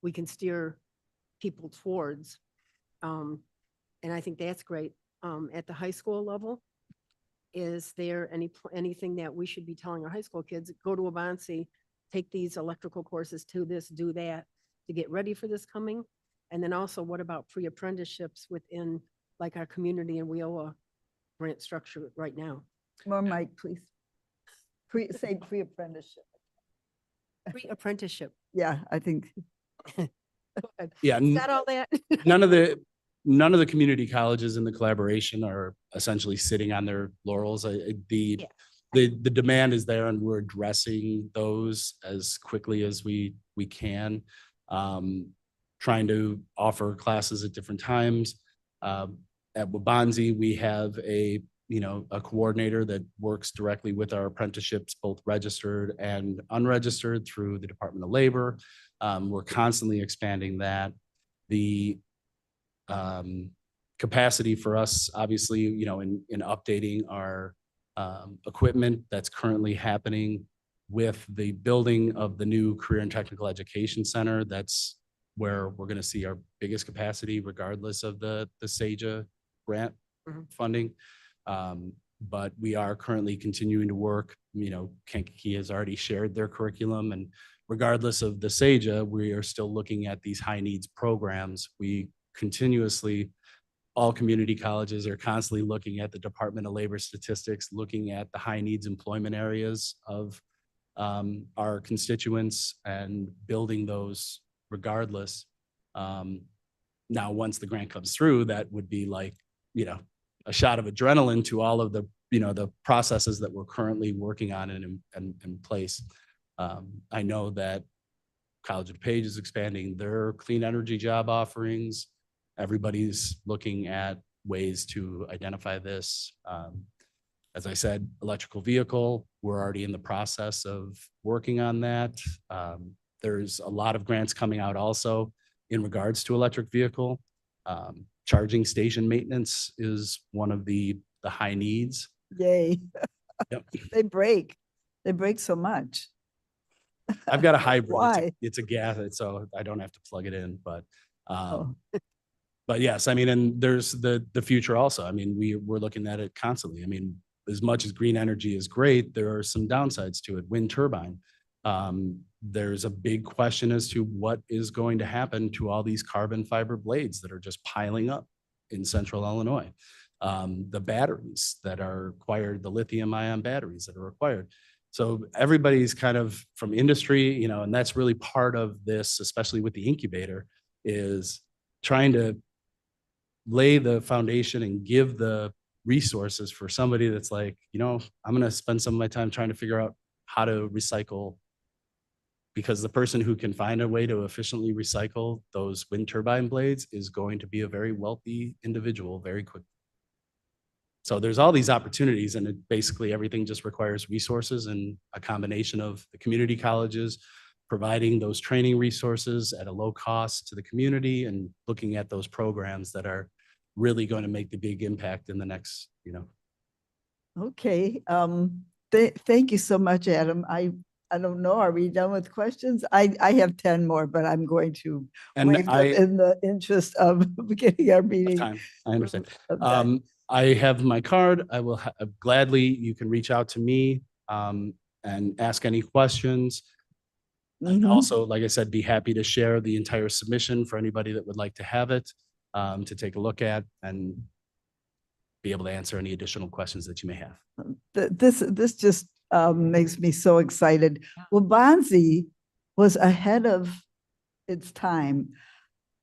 we can steer people towards. And I think that's great. At the high school level, is there anything that we should be telling our high school kids, go to Waubonsee, take these electrical courses, do this, do that, to get ready for this coming? And then also, what about pre-apprenticeships within like our community and WIOA grant structure right now? More mic, please. Say pre-apprenticeship. Pre-apprenticeship. Yeah, I think. Go ahead. Yeah. Is that all that? None of the community colleges in the collaboration are essentially sitting on their laurels. The demand is there, and we're addressing those as quickly as we can. Trying to offer classes at different times. At Waubonsee, we have a a coordinator that works directly with our apprenticeships, both registered and unregistered through the Department of Labor. We're constantly expanding that. The capacity for us, obviously, in updating our equipment that's currently happening with the building of the new Career and Technical Education Center. That's where we're going to see our biggest capacity regardless of the SAGA grant funding. But we are currently continuing to work, Kankakee has already shared their curriculum, and regardless of the SAGA, we are still looking at these high needs programs. We continuously, all community colleges are constantly looking at the Department of Labor statistics, looking at the high needs employment areas of our constituents and building those regardless. Now, once the grant comes through, that would be like, a shot of adrenaline to all of the, the processes that we're currently working on and in place. I know that College of DuPage is expanding their clean energy job offerings. Everybody's looking at ways to identify this. As I said, electrical vehicle, we're already in the process of working on that. There's a lot of grants coming out also in regards to electric vehicle. Charging station maintenance is one of the high needs. Yay. Yep. They break so much. I've got a hybrid. Why? It's a gas, so I don't have to plug it in, but Oh. but yes, I mean, and there's the future also. I mean, we're looking at it constantly. I mean, as much as green energy is great, there are some downsides to it. Wind turbine. There's a big question as to what is going to happen to all these carbon fiber blades that are just piling up in central Illinois. The batteries that are required, the lithium ion batteries that are required. So everybody's kind of from industry, and that's really part of this, especially with the incubator, is trying to lay the foundation and give the resources for somebody that's like, I'm going to spend some of my time trying to figure out how to recycle, because the person who can find a way to efficiently recycle those wind turbine blades is going to be a very wealthy individual very quickly. So there's all these opportunities, and basically everything just requires resources and a combination of the community colleges providing those training resources at a low cost to the community and looking at those programs that are really going to make the big impact in the next, Okay. Thank you so much, Adam. I don't know. Are we done with questions? I have 10 more, but I'm going to And waive them in the interest of getting our meeting. time. I understand. done. I have my card. I will gladly, you can reach out to me and ask any questions. I'd Mhm. also, like I said, be happy to share the entire submission for anybody that would like to have it to take a look at and be able to answer any additional questions that you may have. This just makes me so excited. Waubonsie was ahead of its time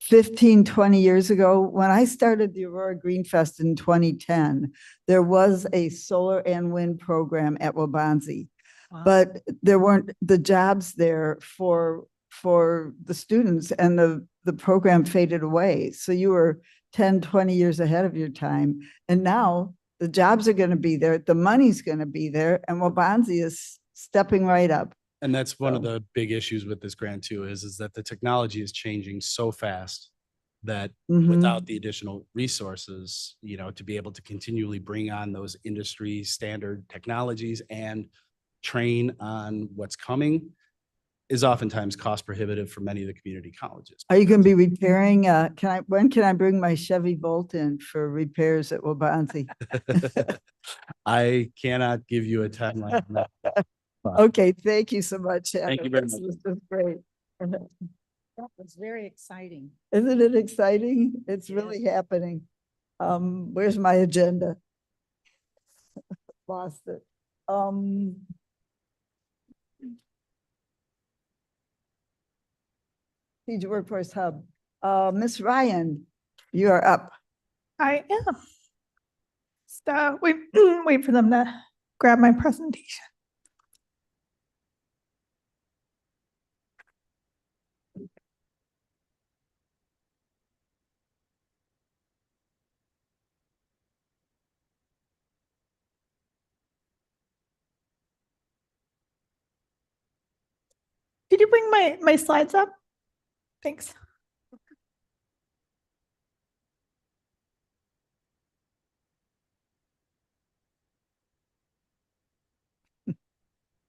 15, 20 years ago. When I started the Aurora Green Fest in 2010, there was a solar and wind program at Waubonsie, but there weren't the jobs there for the students, and the program faded away. So you were 10, 20 years ahead of your time. And now the jobs are going to be there, the money's going to be there, and Waubonsie is stepping right up. And that's one of So- the big issues with this grant too, is that the technology is changing so fast that Mhm. without the additional resources, to be able to continually bring on those industry standard technologies and train on what's coming is oftentimes cost prohibitive for many of the community colleges. Are you going to be repairing, when can I bring my Chevy Volt in for repairs at Waubonsie? I cannot give you a timeline on that. Okay, thank you so much. Thank you Adam. very This much. was great. That was very exciting. Isn't it exciting? It's really happening. Where's my agenda? Lost it. Teacher Workforce Hub. Miss Ryan, you are up. I am. So wait, wait for them to grab my presentation. Could you bring my slides up? Thanks.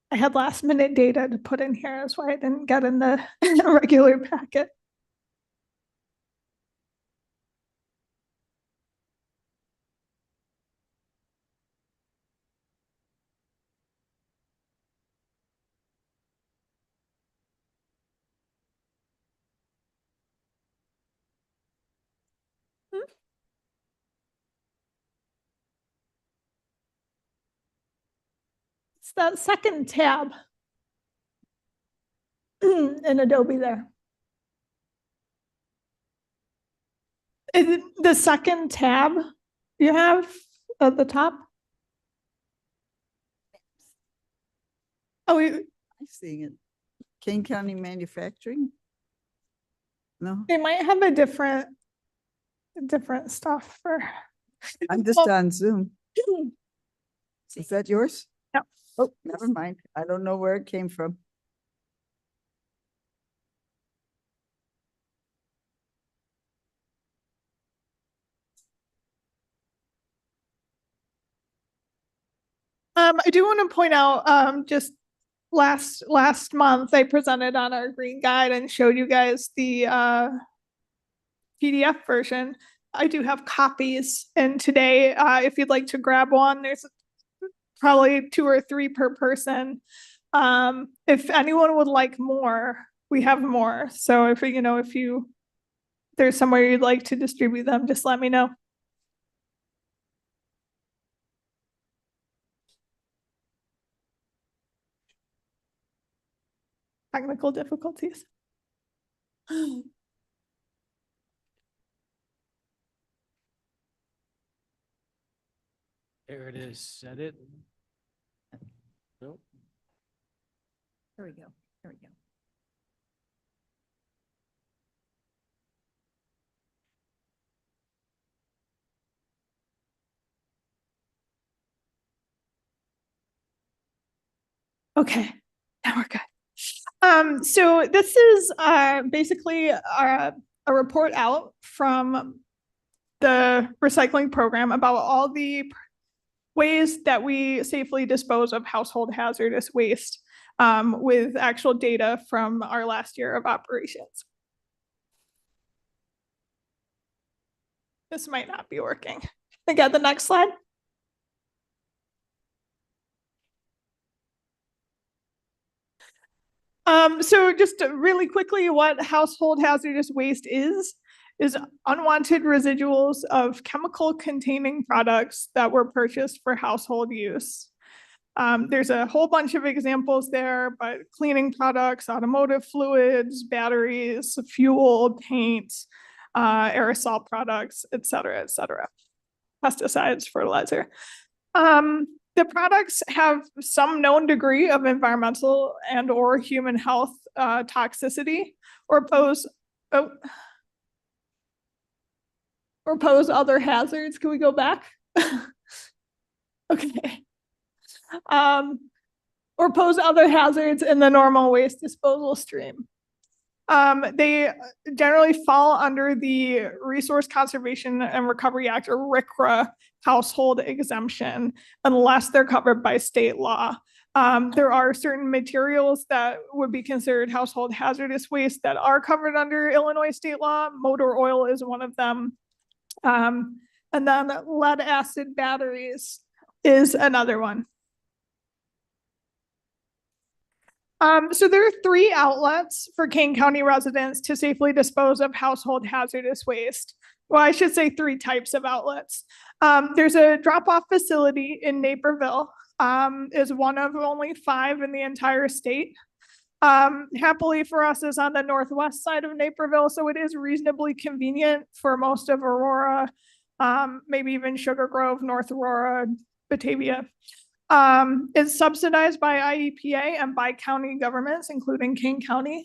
I had last minute data to put in here. That's why I didn't get in the regular packet. It's that second tab in Adobe there. Is it the second tab you have at the top? Oh, I'm seeing it. Kane County Manufacturing? No, they might have a different stuff for. I'm just Well, on Zoom. Is that yours? No. Oh, never mind. I don't know where it came from. I do want to point out, just last month, I presented on our green guide and showed you guys the PDF version. I do have copies, and today, if you'd like to grab one, there's probably 2 or 3 per person. If anyone would like more, we have more. So if there's somewhere you'd like to distribute them, just let me know. Technical difficulties. There it is. Set it. Nope. Here we go. Here we go. Okay, now we're good. So this is basically a report out from the recycling program about all the ways that we safely dispose of household hazardous waste, with actual data from our last year of operations. This might not be working. Again, the next slide. So just really quickly, what household hazardous waste is unwanted residuals of chemical containing products that were purchased for household use. There's a whole bunch of examples there, but cleaning products, automotive fluids, batteries, fuel, paint, aerosol products, et cetera, pesticides, fertilizer. The products have some known degree of environmental and or human health toxicity or pose other hazards. Can we go back? Okay. Or pose other hazards in the normal waste disposal stream. They generally fall under the Resource Conservation and Recovery Act, or RCRA, household exemption, unless they're covered by state law. There are certain materials that would be considered household hazardous waste that are covered under Illinois state law. Motor oil is one of them. And then lead acid batteries is another one. So there are 3 outlets for Kane County residents to safely dispose of household hazardous waste. Well, I should say 3 types of outlets. There's a drop-off facility in Naperville, is one of only 5 in the entire state. Happily for us, is on the northwest side of Naperville, so it is reasonably convenient for most of Aurora, maybe even Sugar Grove, North Aurora, Batavia. It's subsidized by IEPA and by county governments, including Kane County.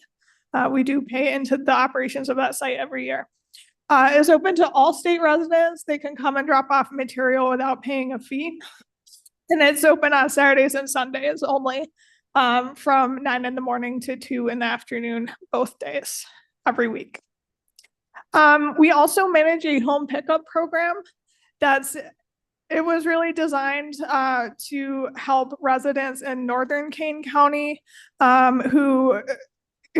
We do pay into the operations of that site every year. It's open to all state residents. They can come and drop off material without paying a fee. And it's open on Saturdays and Sundays only. from 9 in the morning to 2 in the afternoon, both days, every week. We also manage a home pickup program it was really designed to help residents in Northern Kane County who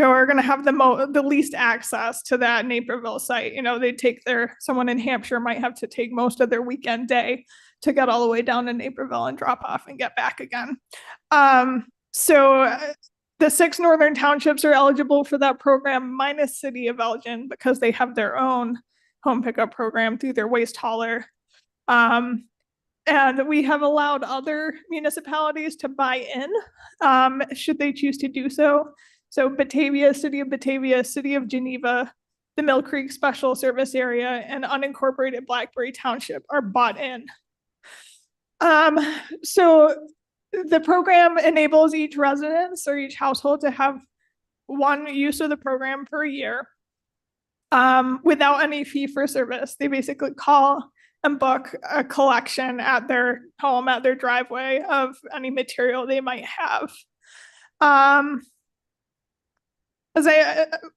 are going to have the least access to that Naperville site. They take someone in Hampshire might have to take most of their weekend day to get all the way down to Naperville and drop off and get back again. So the 6 northern townships are eligible for that program, minus City of Elgin, because they have their own home pickup program through their waste hauler. And we have allowed other municipalities to buy in, should they choose to do so. So Batavia, City of Batavia, City of Geneva, the Mill Creek Special Service Area, and unincorporated Blackberry Township are bought in. So the program enables each residence or each household to have one use of the program per year without any fee for service. They basically call and book a collection at their home, at their driveway of any material they might have.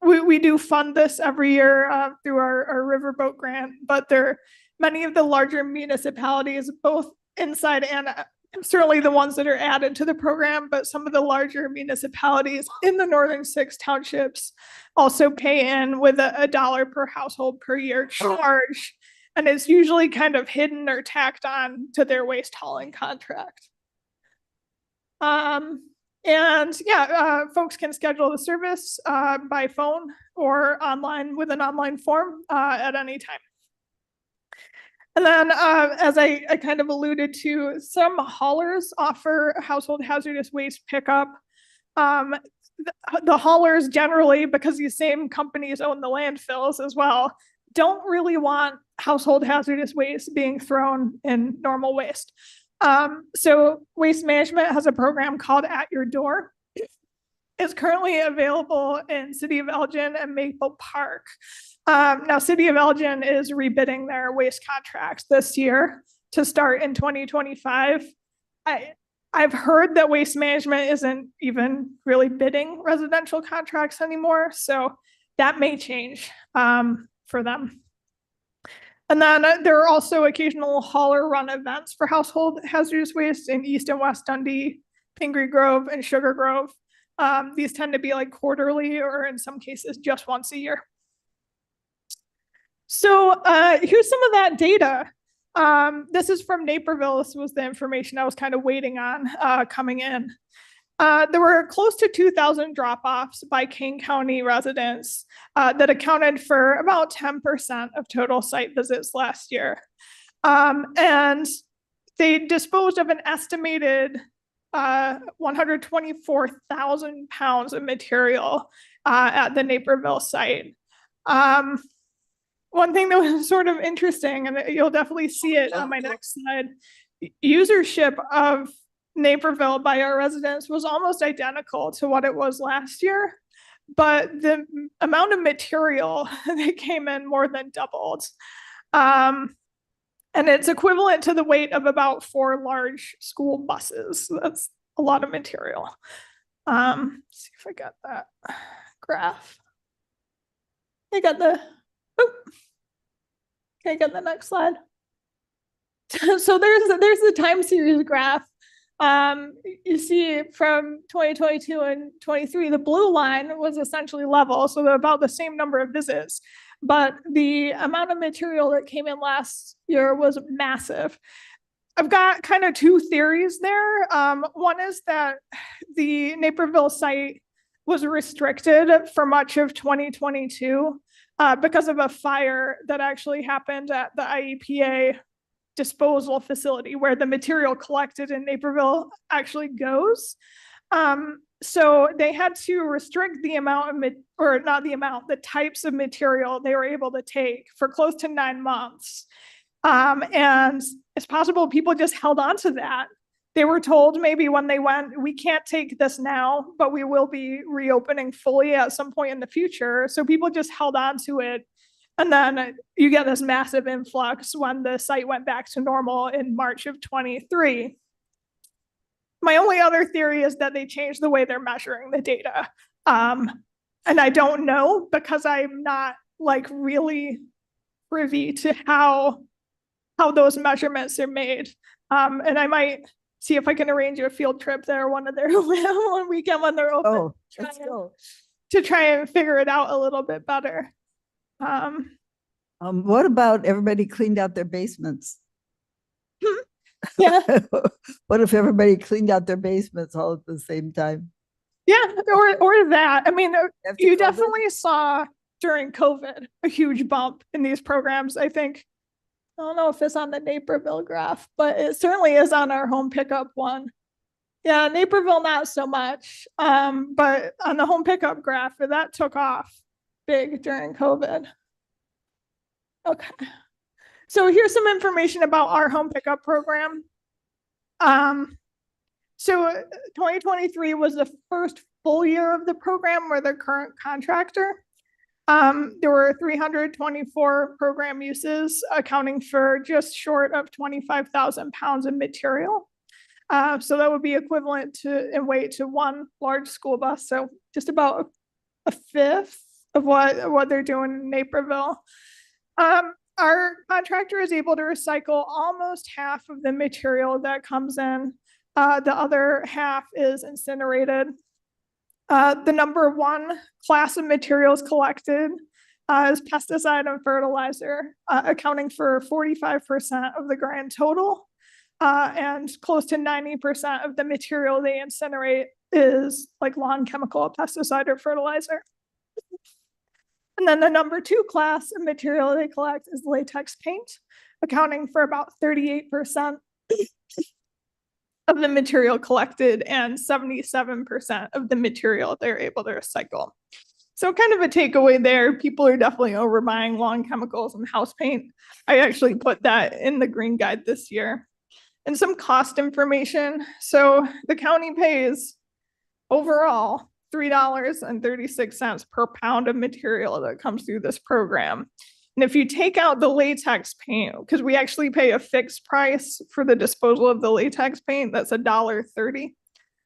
We do fund this every year through our riverboat grant, but many of the larger municipalities, both inside and certainly the ones that are added to the program, but some of the larger municipalities in the northern 6 townships also pay in with a $1 per household per year charge. And it's usually kind of hidden or tacked on to their waste hauling contract. Folks can schedule the service by phone or online with an online form at any time. And then, as I kind of alluded to, some haulers offer household hazardous waste pickup. The haulers generally, because these same companies own the landfills as well, don't really want household hazardous waste being thrown in normal waste. So Waste Management has a program called At Your Door. It's currently available in City of Elgin and Maple Park. Now, City of Elgin is rebidding their waste contracts this year to start in 2025. I've heard that Waste Management isn't even really bidding residential contracts anymore, so that may change for them. And then there are also occasional hauler run events for household hazardous waste in East and West Dundee, Pingree Grove, and Sugar Grove. These tend to be like quarterly or in some cases just once a year. So here's some of that data. This is from Naperville. This was the information I was kind of waiting on coming in. There were close to 2,000 drop-offs by Kane County residents that accounted for about 10% of total site visits last year. And they disposed of an estimated 124,000 pounds of material at the Naperville site. One thing that was sort of interesting, and you'll definitely see it on my next slide, usership of Naperville by our residents was almost identical to what it was last year, but the amount of material that came in more than doubled. And it's equivalent to the weight of about 4 large school buses. So that's a lot of material. Let's see if I got that graph. I got the, okay, got the next slide. So there's the time series graph. You see from 2022 and 23, the blue line was essentially level, so they're about the same number of visits, but the amount of material that came in last year was massive. I've got kind of 2 theories there. One is that the Naperville site was restricted for much of 2022 because of a fire that actually happened at the IEPA disposal facility where the material collected in Naperville actually goes. So they had to restrict the amount of, the types of material they were able to take for close to 9 months. And it's possible people just held on to that. They were told maybe when they went, we can't take this now, but we will be reopening fully at some point in the future. So people just held on to it. And then you get this massive influx when the site went back to normal in March of 23. My only other theory is that they changed the way they're measuring the data. And I don't know because I'm not like really privy to how those measurements are made. And I might see if I can arrange a field trip there one weekend when they're open. Oh, let's go. To try and figure it out a little bit better. What about everybody cleaned out their basements? Yeah, What if everybody cleaned out their basements all at the same time? yeah, or that. I mean, After you COVID? definitely saw during COVID a huge bump in these programs. I think, I don't know if it's on the Naperville graph, but it certainly is on our home pickup one. Yeah, Naperville, not so much. But on the home pickup graph, that took off big during COVID. Okay. So here's some information about our home pickup program. So 2023 was the first full year of the program. We're the current contractor. There were 324 program uses, accounting for just short of 25,000 pounds of material. So that would be equivalent to in weight to one large school bus. So just about a fifth of what they're doing in Naperville. Our contractor is able to recycle almost half of the material that comes in. The other half is incinerated. The number one class of materials collected is pesticide and fertilizer, accounting for 45% of the grand total. And close to 90% of the material they incinerate is like lawn chemical, pesticide, or fertilizer. And then the number two class of material they collect is latex paint, accounting for about 38% of the material collected and 77% of the material they're able to recycle. So kind of a takeaway there, people are definitely overbuying lawn chemicals and house paint. I actually put that in the green guide this year. And some cost information. So the county pays overall $3.36 per pound of material that comes through this program. And if you take out the latex paint, because we actually pay a fixed price for the disposal of the latex paint, that's $1.30.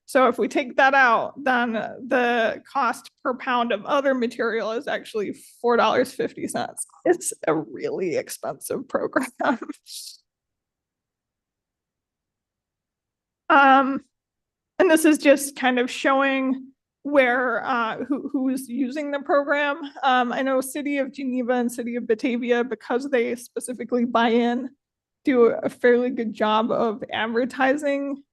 So if we take that out, then the cost per pound of other material is actually $4.50. It's a really expensive program. And this is just kind of showing where who's using the program. I know City of Geneva and City of Batavia, because they specifically buy in, do a fairly good job of advertising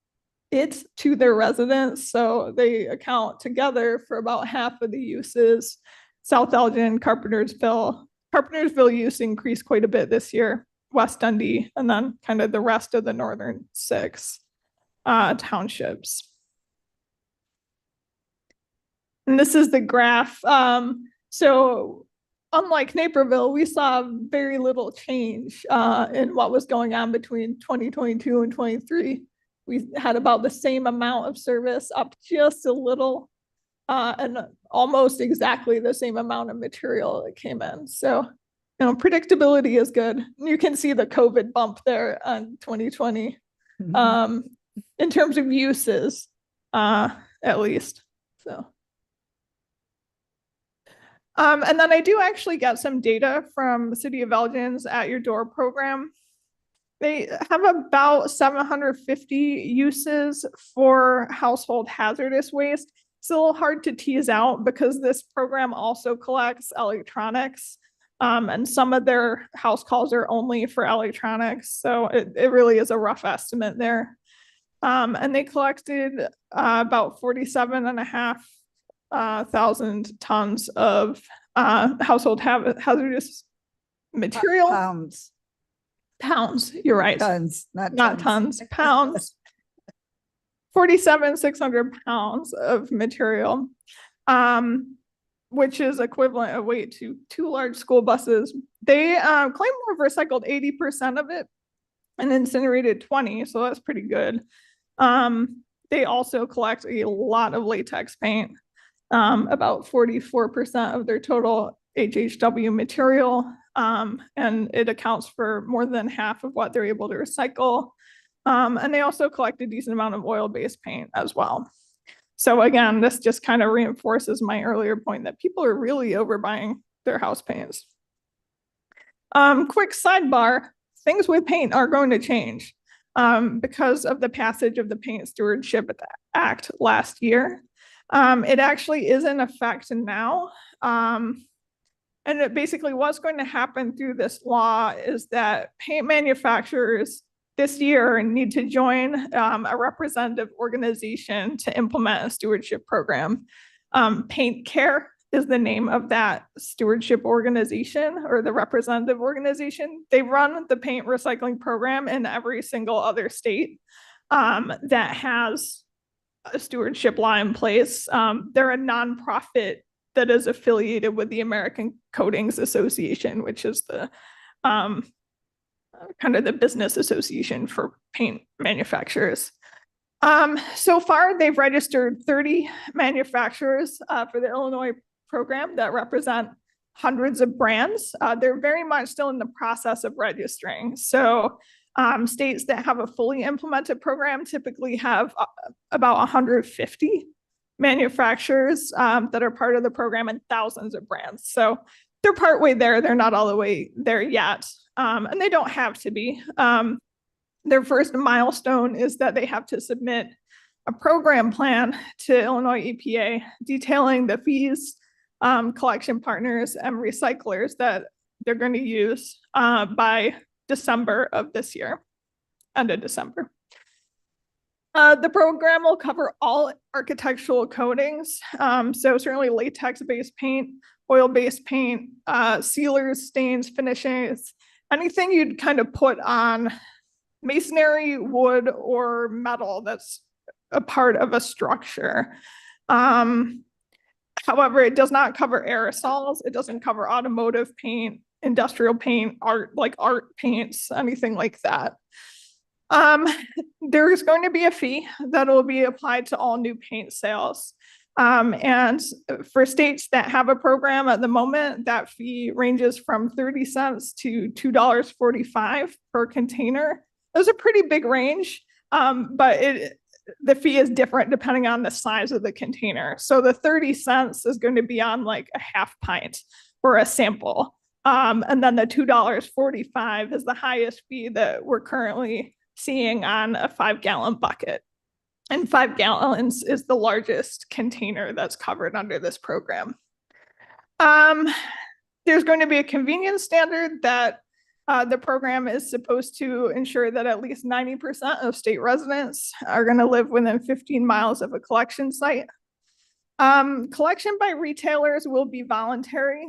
it to their residents. So they account together for about half of the uses. South Elgin, Carpentersville use increased quite a bit this year, West Dundee, and then kind of the rest of the northern 6 townships. And this is the graph. So unlike Naperville, we saw very little change in what was going on between 2022 and 23. We had about the same amount of service, up just a little, and almost exactly the same amount of material that came in. So, you know, predictability is good. You can see the COVID bump there on 2020 in terms of uses, at least. So. And then I do actually get some data from the City of Elgin's At Your Door program. They have about 750 uses for household hazardous waste. It's a little hard to tease out because this program also collects electronics, and some of their house calls are only for electronics. So it really is a rough estimate there. And they collected about 47,500 tons of household hazardous material. Pounds, you're right. Tons, Not tons, pounds. 47,600 pounds of material, which is equivalent of weight to 2 large school buses. They claim to have recycled 80% of it and incinerated 20, so that's pretty good. They also collect a lot of latex paint, about 44% of their total HHW material, and it accounts for more than half of what they're able to recycle. And they also collect a decent amount of oil-based paint as well. So again, this just kind of reinforces my earlier point that people are really overbuying their house paints. Quick sidebar, things with paint are going to change because of the passage of the Paint Stewardship Act last year. It actually is in effect now. And it basically what's going to happen through this law is that paint manufacturers this year need to join a representative organization to implement a stewardship program. Paint Care is the name of that stewardship organization or the representative organization. They run the paint recycling program in every single other state that has a stewardship law in place. They're a nonprofit that is affiliated with the American Coatings Association, which is the kind of the business association for paint manufacturers. So far, they've registered 30 manufacturers for the Illinois program that represent hundreds of brands. They're very much still in the process of registering. So states that have a fully implemented program typically have about 150 manufacturers that are part of the program and thousands of brands. So they're partway there. They're not all the way there yet. And they don't have to be. Their first milestone is that they have to submit a program plan to Illinois EPA detailing the fees, collection partners, and recyclers that they're going to use by December of this year, end of December. The program will cover all architectural coatings. So certainly latex-based paint, oil-based paint, sealers, stains, finishes, anything you'd kind of put on masonry, wood, or metal that's a part of a structure. However, it does not cover aerosols. It doesn't cover automotive paint, industrial paint, art paints, anything like that. There is going to be a fee that will be applied to all new paint sales. And for states that have a program at the moment, that fee ranges from 30 cents to $2.45 per container. There's a pretty big range, but the fee is different depending on the size of the container. So the 30 cents is going to be on like a half pint or a sample. And then the $2.45 is the highest fee that we're currently seeing on a 5-gallon bucket. And 5 gallons is the largest container that's covered under this program. There's going to be a convenience standard that the program is supposed to ensure that at least 90% of state residents are going to live within 15 miles of a collection site. Collection by retailers will be voluntary.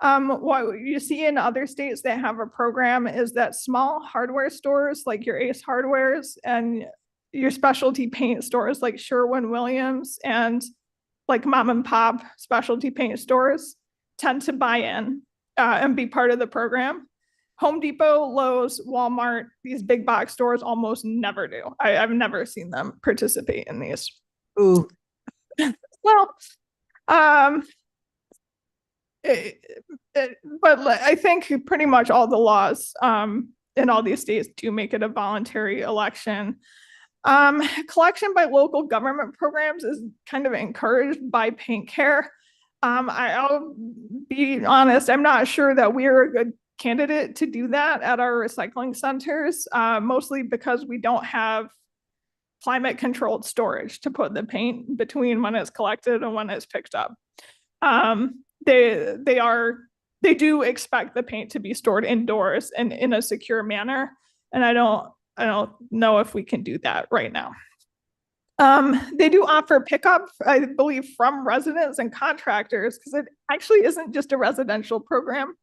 What you see in other states that have a program is that small hardware stores like your Ace Hardwares and your specialty paint stores like Sherwin-Williams and like mom and pop specialty paint stores tend to buy in and be part of the program. Home Depot, Lowe's, Walmart, these big box stores almost never do. I've never seen them participate in these. Ooh. Well, but I think pretty much all the laws in all these states do make it a voluntary election. Collection by local government programs is kind of encouraged by Paint Care. I'll be honest, I'm not sure that we're a good candidate to do that at our recycling centers, mostly because we don't have climate controlled storage to put the paint between when it's collected and when it's picked up. They do expect the paint to be stored indoors and in a secure manner. And I don't know if we can do that right now. They do offer pickup, I believe, from residents and contractors, because it actually isn't just a residential program.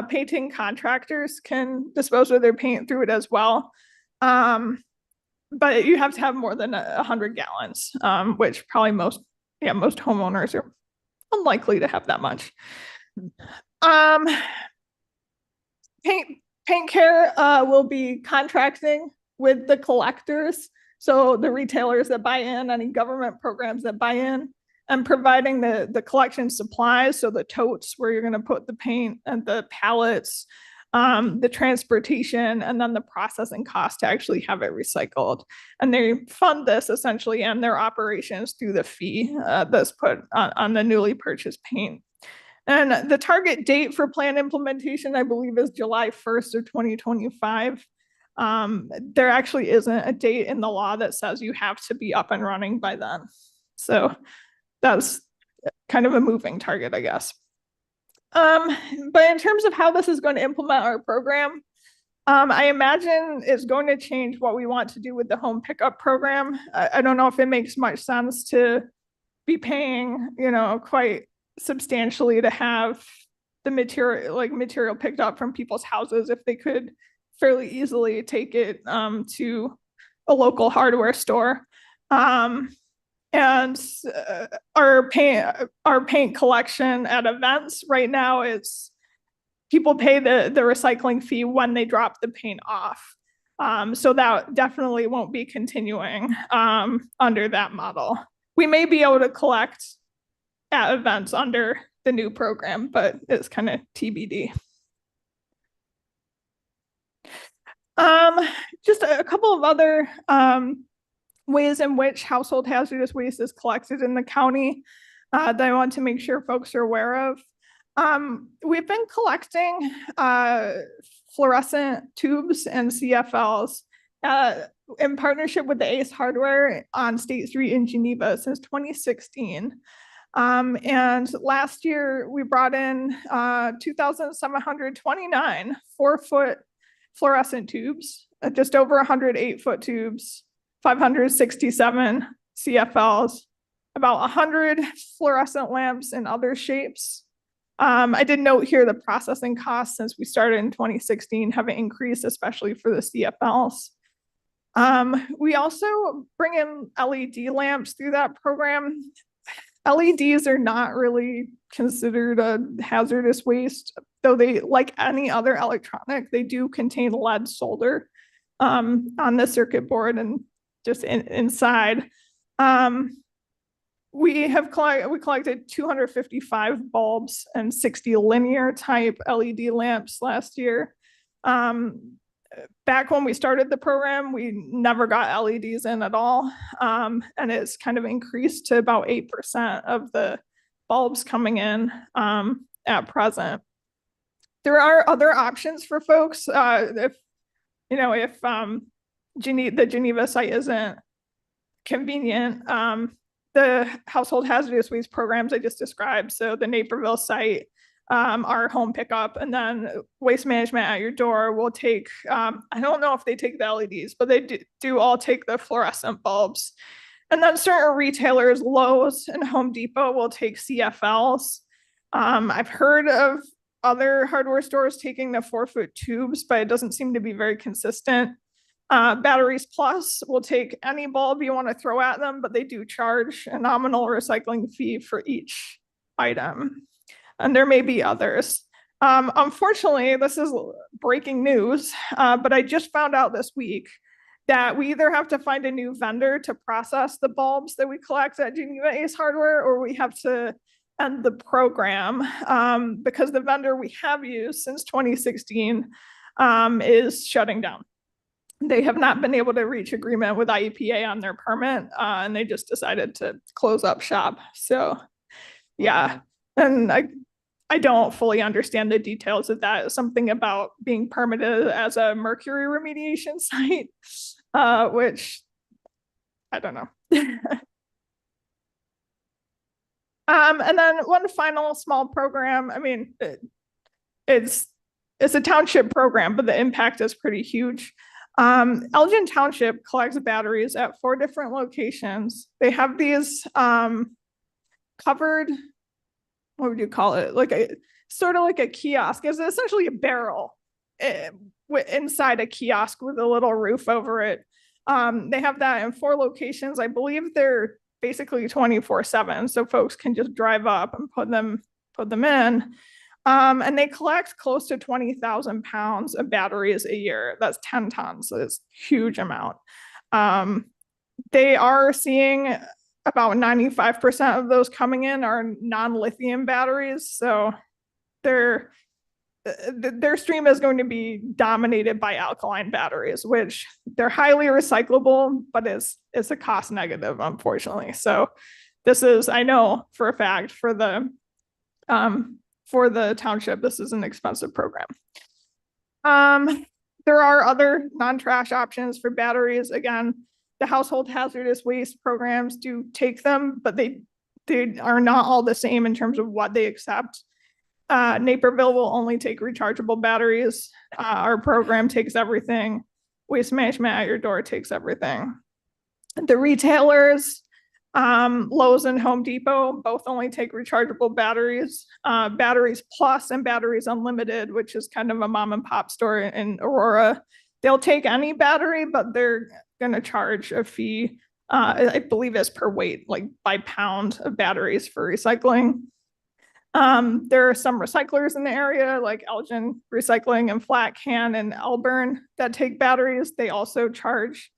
Painting contractors can dispose of their paint through it as well. But you have to have more than 100 gallons, which probably most homeowners are unlikely to have that much. Paint Care will be contracting with the collectors, so the retailers that buy in, any government programs that buy in, and providing the collection supplies, so the totes where you're going to put the paint and the pallets, the transportation, and then the processing cost to actually have it recycled. And they fund this essentially and their operations through the fee that's put on the newly purchased paint. And the target date for plan implementation, I believe, is July 1st of 2025. There actually isn't a date in the law that says you have to be up and running by then. So that's kind of a moving target, I guess. But in terms of how this is going to implement our program, I imagine it's going to change what we want to do with the home pickup program. I don't know if it makes much sense to be paying, quite substantially to have the material picked up from people's houses if they could fairly easily take it to a local hardware store. And our paint collection at events right now is people pay the recycling fee when they drop the paint off. So that definitely won't be continuing under that model. We may be able to collect at events under the new program, but it's kind of TBD. Just a couple of other ways in which household hazardous waste is collected in the county that I want to make sure folks are aware of. We've been collecting fluorescent tubes and CFLs in partnership with the Ace Hardware on State Street in Geneva since 2016. And last year we brought in 2,729 4-foot fluorescent tubes, just over 100 8-foot tubes, 567 CFLs, about 100 fluorescent lamps in other shapes. I did note here the processing costs since we started in 2016 have increased, especially for the CFLs. We also bring in LED lamps through that program. LEDs are not really considered a hazardous waste, though they, like any other electronic, they do contain lead solder on the circuit board and just inside. We collected 255 bulbs and 60 linear type LED lamps last year. Back when we started the program, we never got LEDs in at all. And it's kind of increased to about 8% of the bulbs coming in at present. There are other options for folks. If the Geneva site isn't convenient, the household hazardous waste programs I just described, so the Naperville site, our home pickup, and then waste management at your door will take, I don't know if they take the LEDs, but they do all take the fluorescent bulbs. And then certain retailers, Lowe's and Home Depot, will take CFLs. I've heard of other hardware stores taking the 4-foot tubes, but it doesn't seem to be very consistent. Batteries Plus will take any bulb you want to throw at them, but they do charge a nominal recycling fee for each item. And there may be others. Unfortunately, this is breaking news, but I just found out this week that we either have to find a new vendor to process the bulbs that we collect at Geneva Ace Hardware, or we have to end the program because the vendor we have used since 2016 is shutting down. They have not been able to reach agreement with IEPA on their permit, and they just decided to close up shop. So yeah, and I don't fully understand the details of that. Something about being permitted as a mercury remediation site, which I don't know. And then one final small program. I mean, it's a township program, but the impact is pretty huge. Elgin Township collects batteries at 4 different locations. They have these covered, what would you call it? Like a sort of like a kiosk. It's essentially a barrel inside a kiosk with a little roof over it. They have that in 4 locations. I believe they're basically 24/7, so folks can just drive up and put them in. And they collect close to 20,000 pounds of batteries a year. That's 10 tons. So it's a huge amount. They are seeing about 95% of those coming in are non-lithium batteries. So they're their stream is going to be dominated by alkaline batteries, which they're highly recyclable, but it's a cost negative, unfortunately. So this is, I know for a fact, for the township, this is an expensive program. There are other non-trash options for batteries. Again, the household hazardous waste programs do take them, but they are not all the same in terms of what they accept. Naperville will only take rechargeable batteries. Our program takes everything. Waste Management at Your Door takes everything. The retailers, Lowe's and Home Depot, both only take rechargeable batteries. Batteries Plus and Batteries Unlimited, which is kind of a mom and pop store in Aurora. They'll take any battery, but they're going to charge a fee. I believe it's per weight, like by pound of batteries for recycling. There are some recyclers in the area like Elgin Recycling and Flat Can and Elburn that take batteries. They also charge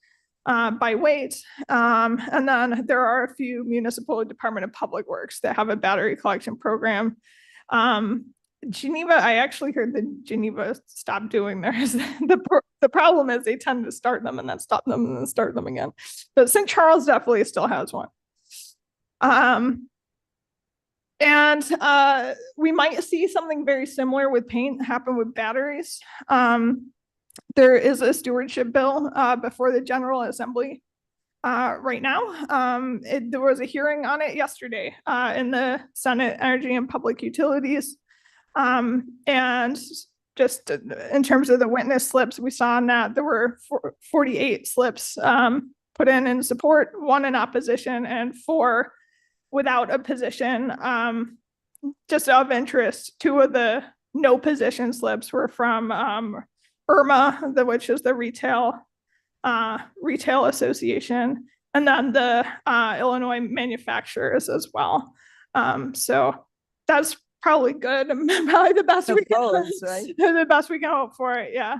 by weight. And then there are a few municipal Department of Public Works that have a battery collection program. Geneva, I actually heard that Geneva stopped doing theirs. The problem is they tend to start them and then stop them and then start them again. But St. Charles definitely still has one. And we might see something very similar with paint happen with batteries. There is a stewardship bill before the General Assembly right now. There was a hearing on it yesterday in the Senate Energy and Public Utilities. And just in terms of the witness slips, we saw in that there were 48 slips put in support, 1 in opposition, and 4 without a position. Just of interest, 2 of the no position slips were from IRMA, which is the retail association, and then the Illinois manufacturers as well. So that's probably good. Probably the best we can, right? the best we can hope for it. Yeah.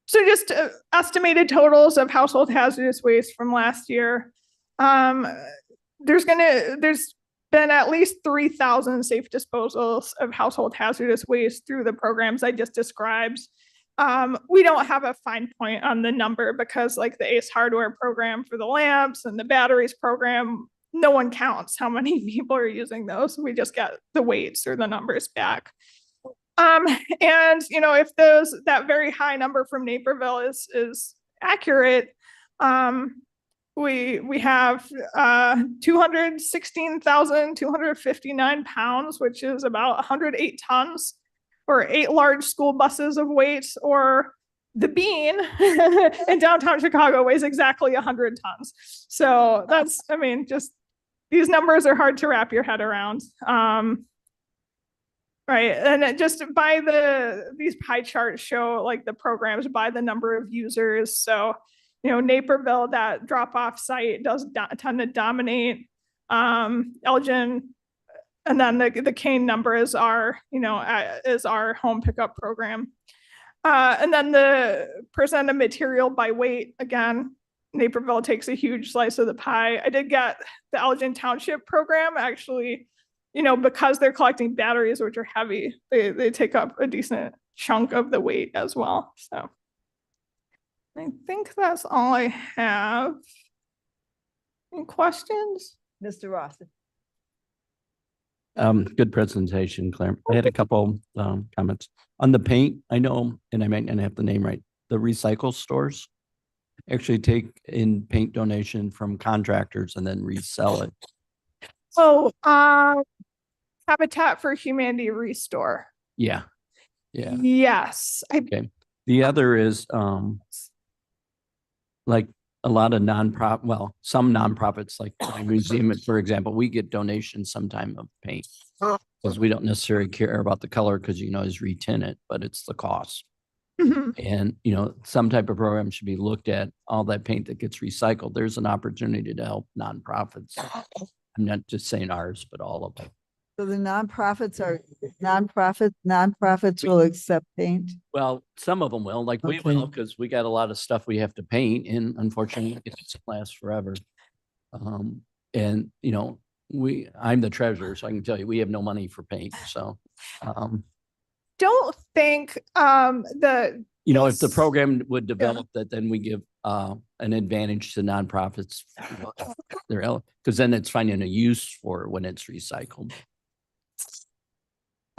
So just estimated totals of household hazardous waste from last year. There's been at least 3,000 safe disposals of household hazardous waste through the programs I just described. We don't have a fine point on the number because like the ACE hardware program for the lamps and the batteries program, no one counts how many people are using those. We just get the weights or the numbers back. And you know, if that very high number from Naperville is accurate, we have 216,259 pounds, which is about 108 tons, or 8 large school buses of weight, or the bean in downtown Chicago weighs exactly 100 tons. So that's, I mean, just these numbers are hard to wrap your head around. Right, and it just by these pie charts show like the programs by the number of users. So, you know, Naperville, that drop-off site does tend to dominate. Elgin, and then the Kane number is our home pickup program. And then the percent of material by weight, again, Naperville takes a huge slice of the pie. I did get the Elgin Township program actually, you know, because they're collecting batteries, which are heavy, they take up a decent chunk of the weight as well. So I think that's all I have. Any questions? Mr. Ross. Good presentation, Claire. I had a couple comments on the paint. I know, and I might not have the name right, the recycle stores actually take in paint donation from contractors and then resell it. So Habitat for Humanity Restore. Yeah. Yeah. Yes. Okay. The other is like a lot of nonprofit, well, some nonprofits like the museum, for example, we get donations sometime of paint because we don't necessarily care about the color because you can always retint it, but it's the cost. And, you know, some type of program should be looked at, all that paint that gets recycled. There's an opportunity to help nonprofits. I'm not just saying ours, but all of them. So the nonprofits will accept paint. Well, some of them will, like we will, because we got a lot of stuff we have to paint and unfortunately it doesn't last forever. And, you know, I'm the treasurer, so I can tell you, we have no money for paint, so. Don't think, the, You know, if the Yes. program would develop that, then we give an advantage to nonprofits. Because then it's finding a use for it when it's recycled.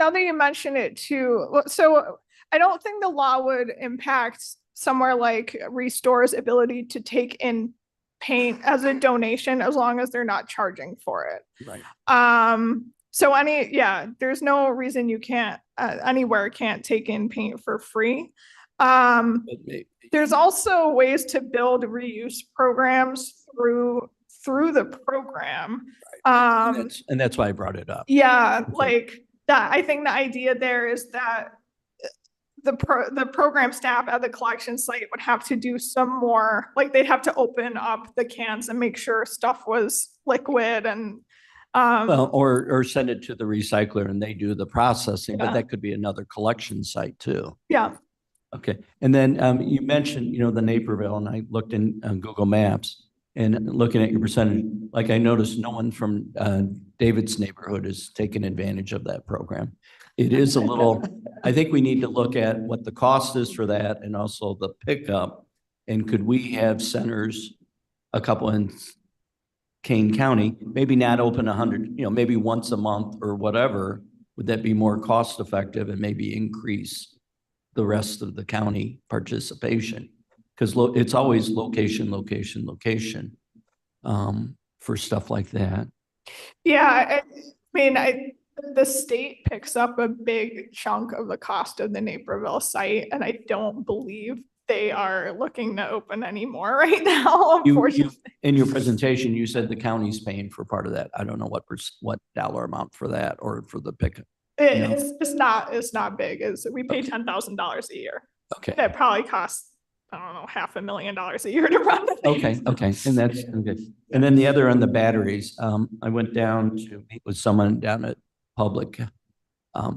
now that you mention it too, so I don't think the law would impact somewhere like Restore's ability to take in paint as a donation as long as they're not charging for it. Right. So there's no reason you can't, anywhere can't take in paint for free. There's also ways to build reuse programs through the program. And that's why I brought it up. Yeah, Okay. like that, I think the idea there is that the program staff at the collection site would have to do some more, like they'd have to open up the cans and make sure stuff was liquid and Well, or send it to the recycler and they do the processing, but Yeah. that could be another collection site too. yeah. Okay, and then you mentioned, the Naperville, and I looked in Google Maps and looking at your percentage, like I noticed no one from David's neighborhood is taking advantage of that program. It is a little, I think we need to look at what the cost is for that and also the pickup. And could we have centers, a couple in Kane County, maybe not open 100, maybe once a month or whatever? Would that be more cost effective and maybe increase the rest of the county participation? Because it's always location, location, location for stuff like that. Yeah, the state picks up a big chunk of the cost of the Naperville site, and I don't believe they are looking to open anymore right now, unfortunately. In your presentation, you said the county's paying for part of that. I don't know what dollar amount for that or for the pickup. It's not big, we pay $10,000 a year. Okay. That probably costs, I don't know, $500,000 a year to run the thing. Okay, and that's okay. And then the other on the batteries, I went down to meet with someone down at Public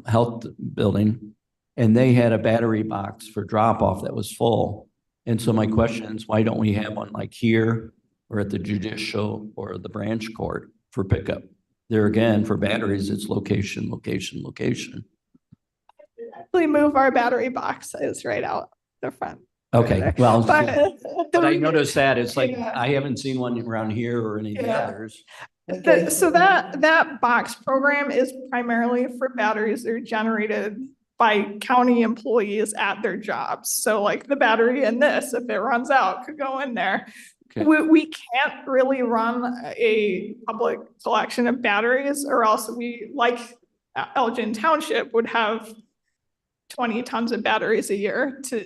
Health Building, and they had a battery box for drop off that was full. And so my question is, why don't we have one like here or at the judicial or the branch court for pickup? There again, for batteries, it's location, location, location. We move our battery boxes right out the front. Okay, well, But but I noticed that it's like, Yeah. I haven't seen one around here or any of the Yeah. others. So that box program is primarily for batteries that are generated by county employees at their jobs. So like the battery in this, if it runs out, could go in there. Okay. We can't really run a public collection of batteries, or else we, like Elgin Township, would have 20 tons of batteries a year to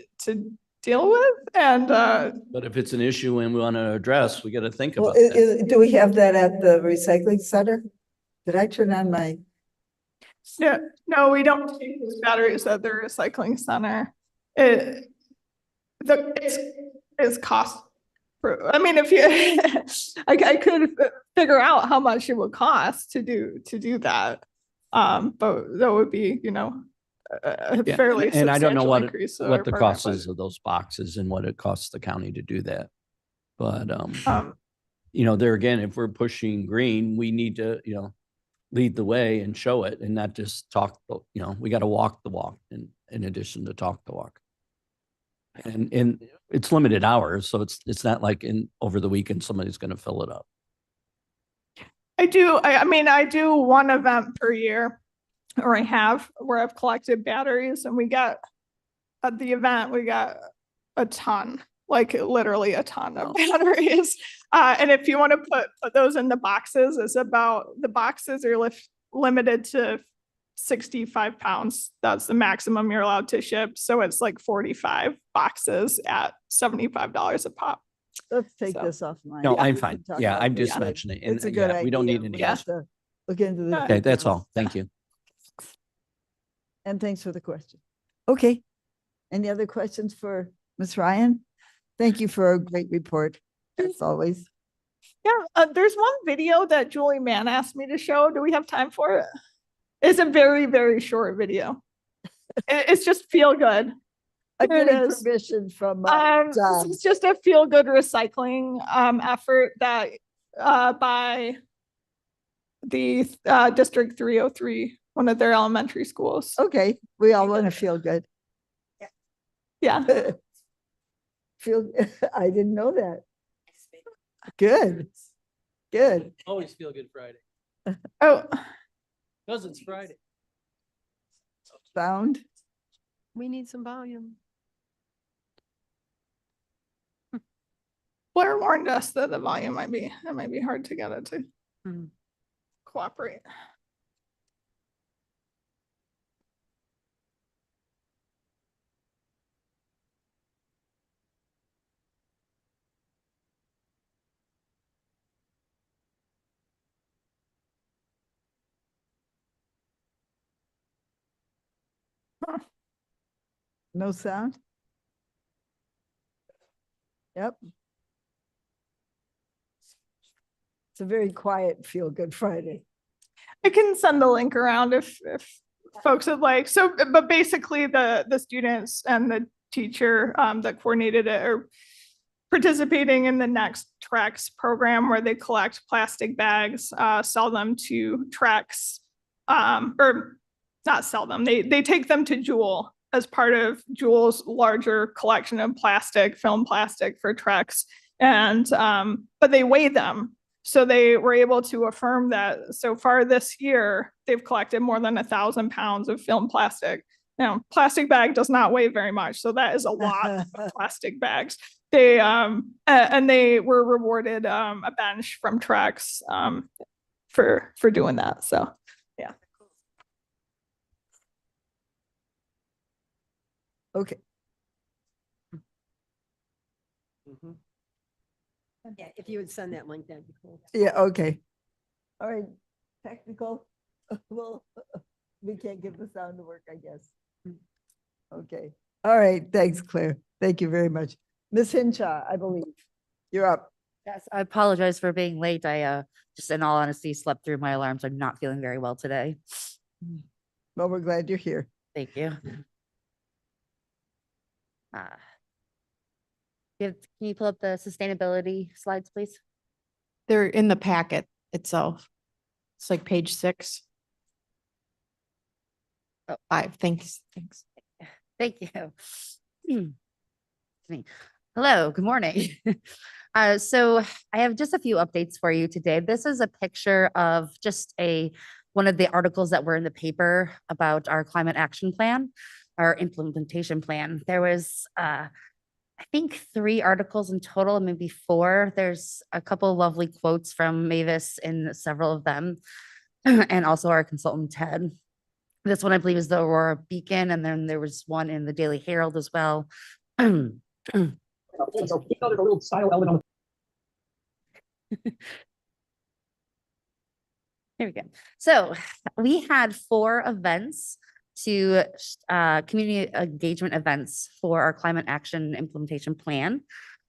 deal with. And But if it's an issue and we want to address, we got to think Well, about that. do we have that at the recycling center? Did I turn on my? no, we don't take those batteries at the recycling center. It's cost. I mean, if you, I could figure out how much it would cost to do that. But that would be, a Yeah, fairly and I don't know substantial increase. what the cost is of those boxes and what it costs the county to do that. But, there again, if we're pushing green, we need to, lead the way and show it and not just talk, we got to walk the walk in addition to talk the walk. And it's limited hours, so it's not like over the weekend, somebody's going to fill it up. I do one event per year, or I have, where I've collected batteries, and at the event, we got a ton, like literally a ton of batteries. And if you want to put those in the boxes, the boxes are limited to 65 pounds. That's the maximum you're allowed to ship. So it's like 45 boxes at $75 a pop. Let's take So- this offline. No, Yeah, I'm we fine. can talk Yeah, about I'm this, just but mentioning. And It's a good idea. we don't need any We have else. to look into the. Okay, that's details. all. Thank you. And thanks for the question. Okay. Any other questions for Ms. Ryan? Thank you for a great report, as always. Yeah, there's one video that Julie Mann asked me to show. Do we have time for it? It's a very, very short video. It's just feel good. I'm Here it getting is. permission from This John. is just a feel good recycling effort that by the District 303, one of their elementary schools. Okay, we all want to feel good. Yeah. Feel, I didn't know that. Good, good. Always feel good Friday, Oh, because it's Friday. Sound, We need some volume. Blair warned us that the volume it might be hard to get it to Hmm. cooperate. no sound? Yep. It's a very quiet, feel good Friday. I can send the link around if folks would like. So, but basically the students and the teacher that coordinated it are participating in the Next Trex program where they collect plastic bags, sell them to Trex, or not sell them. They take them to Jewel as part of Jewel's larger collection of film plastic for Trex. And but they weigh them. So they were able to affirm that so far this year, they've collected more than 1,000 pounds of film plastic. Now, plastic bag does not weigh very much, so that is a lot of plastic bags. They and they were rewarded a bench from Trex for doing that. So yeah. Okay, Mhm. Yeah, if you would send that link, that'd be cool. yeah, okay. All right, technical, well, we can't get the sound to work, I guess. Okay, all right, thanks, Claire. Thank you very much. Ms. Hinshaw, I believe, you're up. Yes, I apologize for being late. I just in all honesty slept through my alarms. I'm not feeling very well today. Well, we're glad you're here. Thank you. Can you pull up the sustainability slides, please? They're in the packet itself. It's like page 6. Oh. 5, thanks. Thank you. Excuse me. Hello, good morning. So I have just a few updates for you today. This is a picture of just one of the articles that were in the paper about our climate action plan, our implementation plan. There was, I think 3 articles in total, maybe 4. There's a couple of lovely quotes from Mavis in several of them, and also our consultant Ted. This one, I believe, is the Aurora Beacon, and then there was one in the Daily Herald as well. Here we go. So we had 4 events community engagement events for our climate action implementation plan.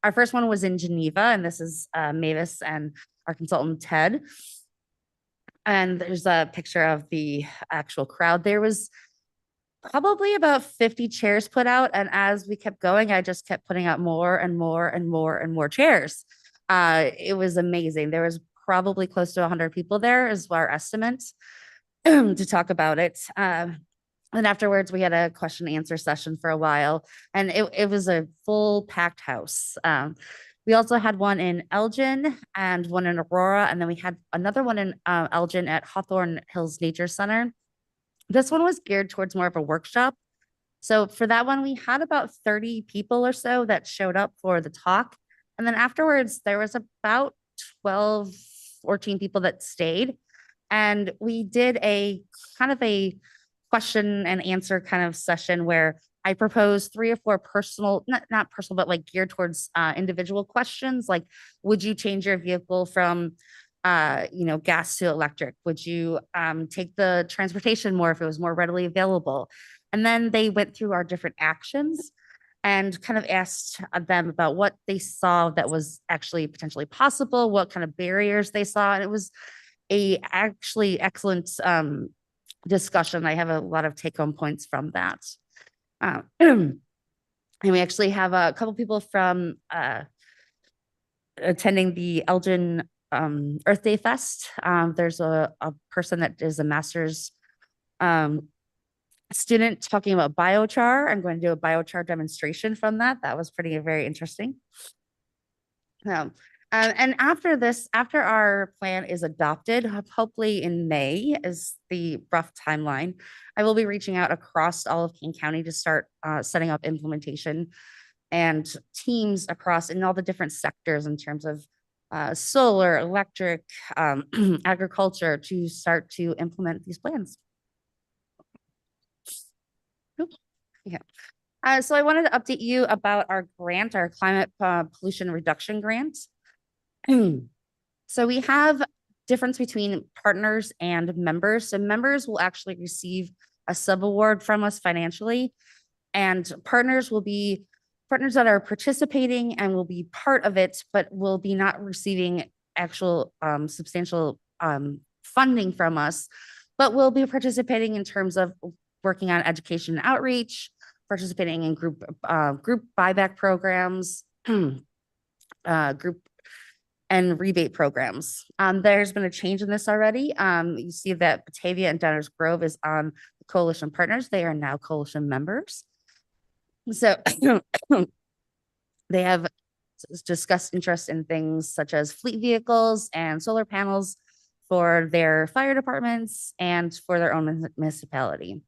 Our first one was in Geneva, and this is Mavis and our consultant Ted. And there's a picture of the actual crowd. There was probably about 50 chairs put out. And as we kept going, I just kept putting out more and more and more and more chairs. It was amazing. There was probably close to 100 people there is our estimate to talk about it. And afterwards, we had a question and answer session for a while, and it was a full packed house. We also had one in Elgin and one in Aurora, and then we had another one in Elgin at Hawthorne Hills Nature Center. This one was geared towards more of a workshop. So for that one, we had about 30 people or so that showed up for the talk. And then afterwards, there was about 12, 14 people that stayed. And we did a kind of a question and answer kind of session where I proposed 3 or 4 personal, not personal, but like geared towards individual questions. Like, would you change your vehicle from, gas to electric? Would you take the transportation more if it was more readily available? And then they went through our different actions and kind of asked them about what they saw that was actually potentially possible, what kind of barriers they saw. And it was actually excellent discussion. I have a lot of take-home points from that. And we actually have a couple people from attending the Elgin Earth Day Fest. There's a person that is a master's student talking about biochar. I'm going to do a biochar demonstration from that. That was very interesting. And after this, after our plan is adopted, hopefully in May is the rough timeline, I will be reaching out across all of King County to start setting up implementation and teams across in all the different sectors in terms of solar, electric, agriculture to start to implement these plans. Yeah. So I wanted to update you about our grant, our climate pollution reduction grant. So we have difference between partners and members. So members will actually receive a sub-award from us financially, and partners will be partners that are participating and will be part of it, but will be not receiving actual substantial funding from us, but will be participating in terms of working on education and outreach, participating in group buyback programs, group and rebate programs. There's been a change in this already. You see that Batavia and Downers Grove is on the coalition partners. They are now coalition members. So they have discussed interest in things such as fleet vehicles and solar panels for their fire departments and for their own municipality.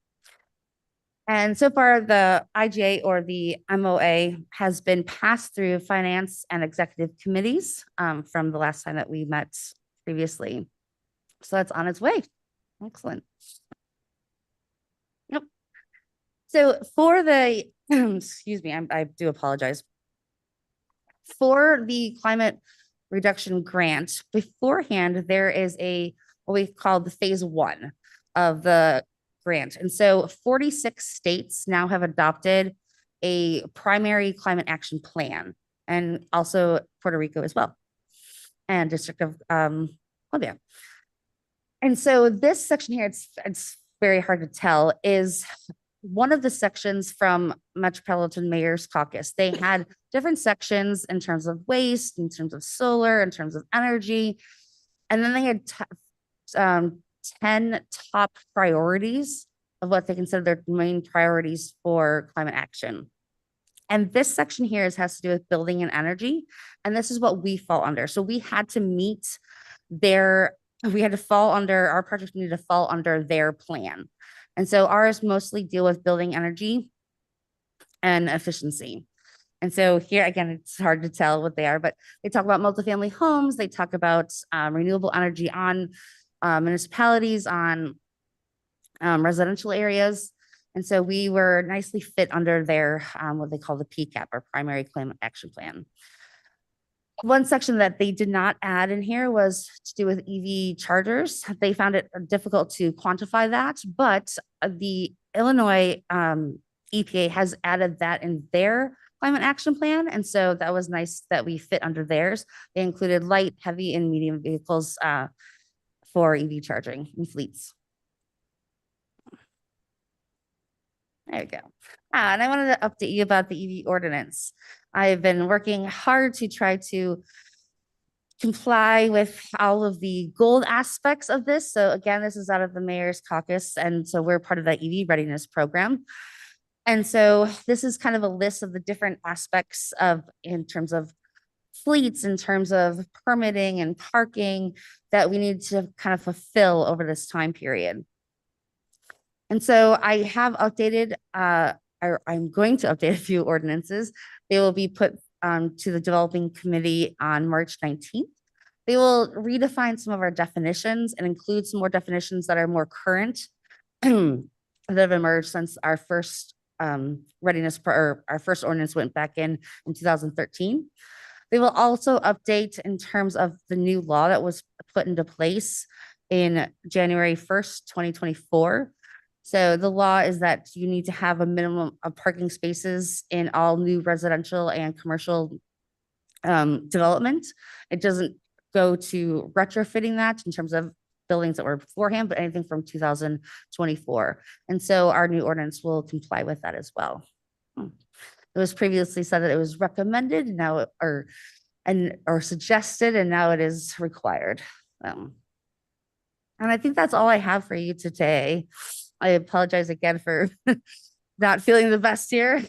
And so far, the IGA or the MOA has been passed through finance and executive committees from the last time that we met previously. So that's on its way. Excellent. Yep. So for the, excuse me, I do apologize. For the climate reduction grant, beforehand, there is what we call the phase 1 of the grant. And so 46 states now have adopted a primary climate action plan, and also Puerto Rico as well, and District of Columbia. And so this section here, it's very hard to tell, is one of the sections from Metropolitan Mayor's Caucus. They had different sections in terms of waste, in terms of solar, in terms of energy, and then they had 10 top priorities of what they consider their main priorities for climate action. And this section here has to do with building and energy. And this is what we fall under. So we had to meet our project needed to fall under their plan. And so ours mostly deal with building energy and efficiency. And so here, again, it's hard to tell what they are, but they talk about multifamily homes. They talk about renewable energy on municipalities, on residential areas. And so we were nicely fit under their, what they call the PCAP, or Primary Climate Action Plan. One section that they did not add in here was to do with EV chargers. They found it difficult to quantify that, but the Illinois EPA has added that in their climate action plan. And so that was nice that we fit under theirs. They included light, heavy, and medium vehicles for EV charging in fleets. There we go. And I wanted to update you about the EV ordinance. I've been working hard to try to comply with all of the gold aspects of this. So again, this is out of the Mayor's Caucus. And so we're part of that EV readiness program. And so this is kind of a list of the different aspects in terms of fleets, in terms of permitting and parking that we need to kind of fulfill over this time period. And so I have updated, I'm going to update a few ordinances. They will be put to the developing committee on March 19th. They will redefine some of our definitions and include some more definitions that are more current that have emerged since our first our first ordinance went back in 2013. They will also update in terms of the new law that was put into place in January 1st, 2024. So the law is that you need to have a minimum of parking spaces in all new residential and commercial development. It doesn't go to retrofitting that in terms of buildings that were beforehand, but anything from 2024. And so our new ordinance will comply with that as well. It was previously said that it was recommended now, or and or suggested, and now it is required. And I think that's all I have for you today. I apologize again for not feeling the best here.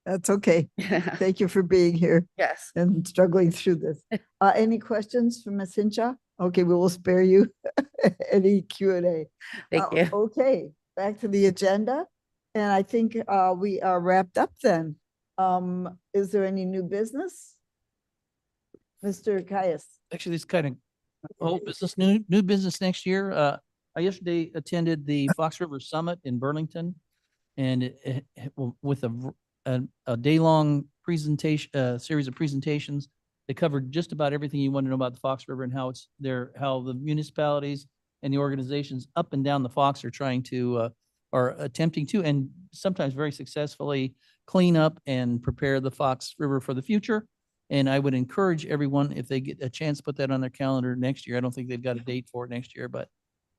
That's okay. Thank you for being here Yes. and struggling through this. Any questions from Ms. Hinshaw? Okay, we will spare you any Q&A. Thank you. Okay, back to the agenda. And I think we are wrapped up then. Is there any new business? Mr. Caius? Actually, it's kind of old business, new business next year. I yesterday attended the Fox River Summit in Burlington. And with a day-long presentation, series of presentations, they covered just about everything you want to know about the Fox River and how it's there, how the municipalities and the organizations up and down the Fox are trying to, are attempting to, and sometimes very successfully clean up and prepare the Fox River for the future. And I would encourage everyone, if they get a chance, put that on their calendar next year. I don't think they've got a date for it next year, but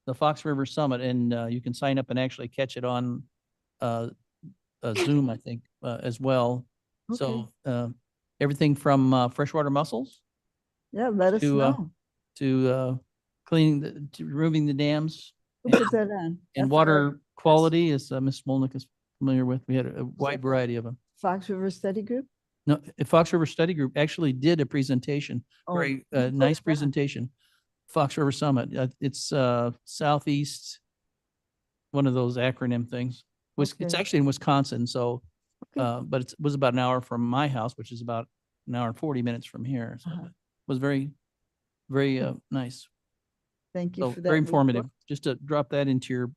the Fox River Summit, and you can sign up and actually catch it on Zoom, I think, as well. So everything from freshwater mussels Yeah, let us know. to cleaning, to removing the dams. Who put that on? And FR water quality, as Ms. Smolnik is familiar with. We had a wide variety of them. Fox River Study Group? No, the Fox River Study Group actually did a presentation, Oh, very who put nice it on? presentation. Fox River Summit. It's Southeast, one of those acronym things. It's Okay. actually in Wisconsin, so, Okay. but it was about an hour from my house, which is about an hour and 40 minutes from here. So Uh-huh. it was very, very nice. Thank you So for that. very report. informative. Just to drop that into your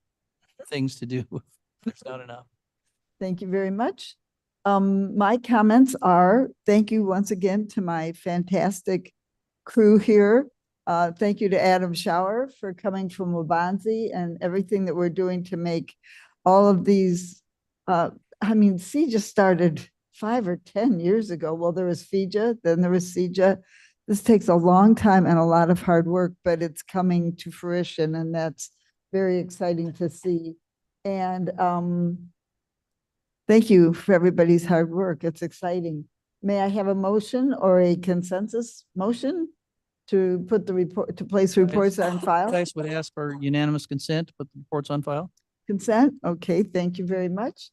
things to do. if There's not enough. Thank you very much. My comments are, thank you once again to my fantastic crew here. Thank you to Adam Schauer for coming from Wabansie and everything that we're doing to make all of these, CEJA started 5 or 10 years ago. Well, there was FEJA, then there was CEJA. This takes a long time and a lot of hard work, but it's coming to fruition, and that's very exciting to see. And thank you for everybody's hard work. It's exciting. May I have a motion or a consensus motion to put the report, to place reports on file? Guys would ask for unanimous consent to put the reports on file. Consent? Okay, thank you very much.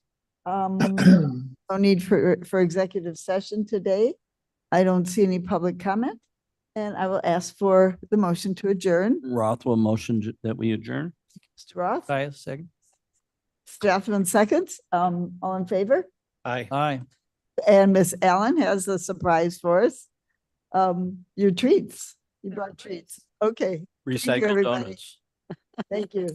No need for executive session today. I don't see any public comment. And I will ask for the motion to adjourn. Roth will motion that we adjourn. Mr. Roth, Caius, second. Strathman seconds. All in favor? Aye. And Miss Allen has a surprise for us. Your treats. You brought treats. Okay. Thank you, Recycled everybody. donuts. Thank you.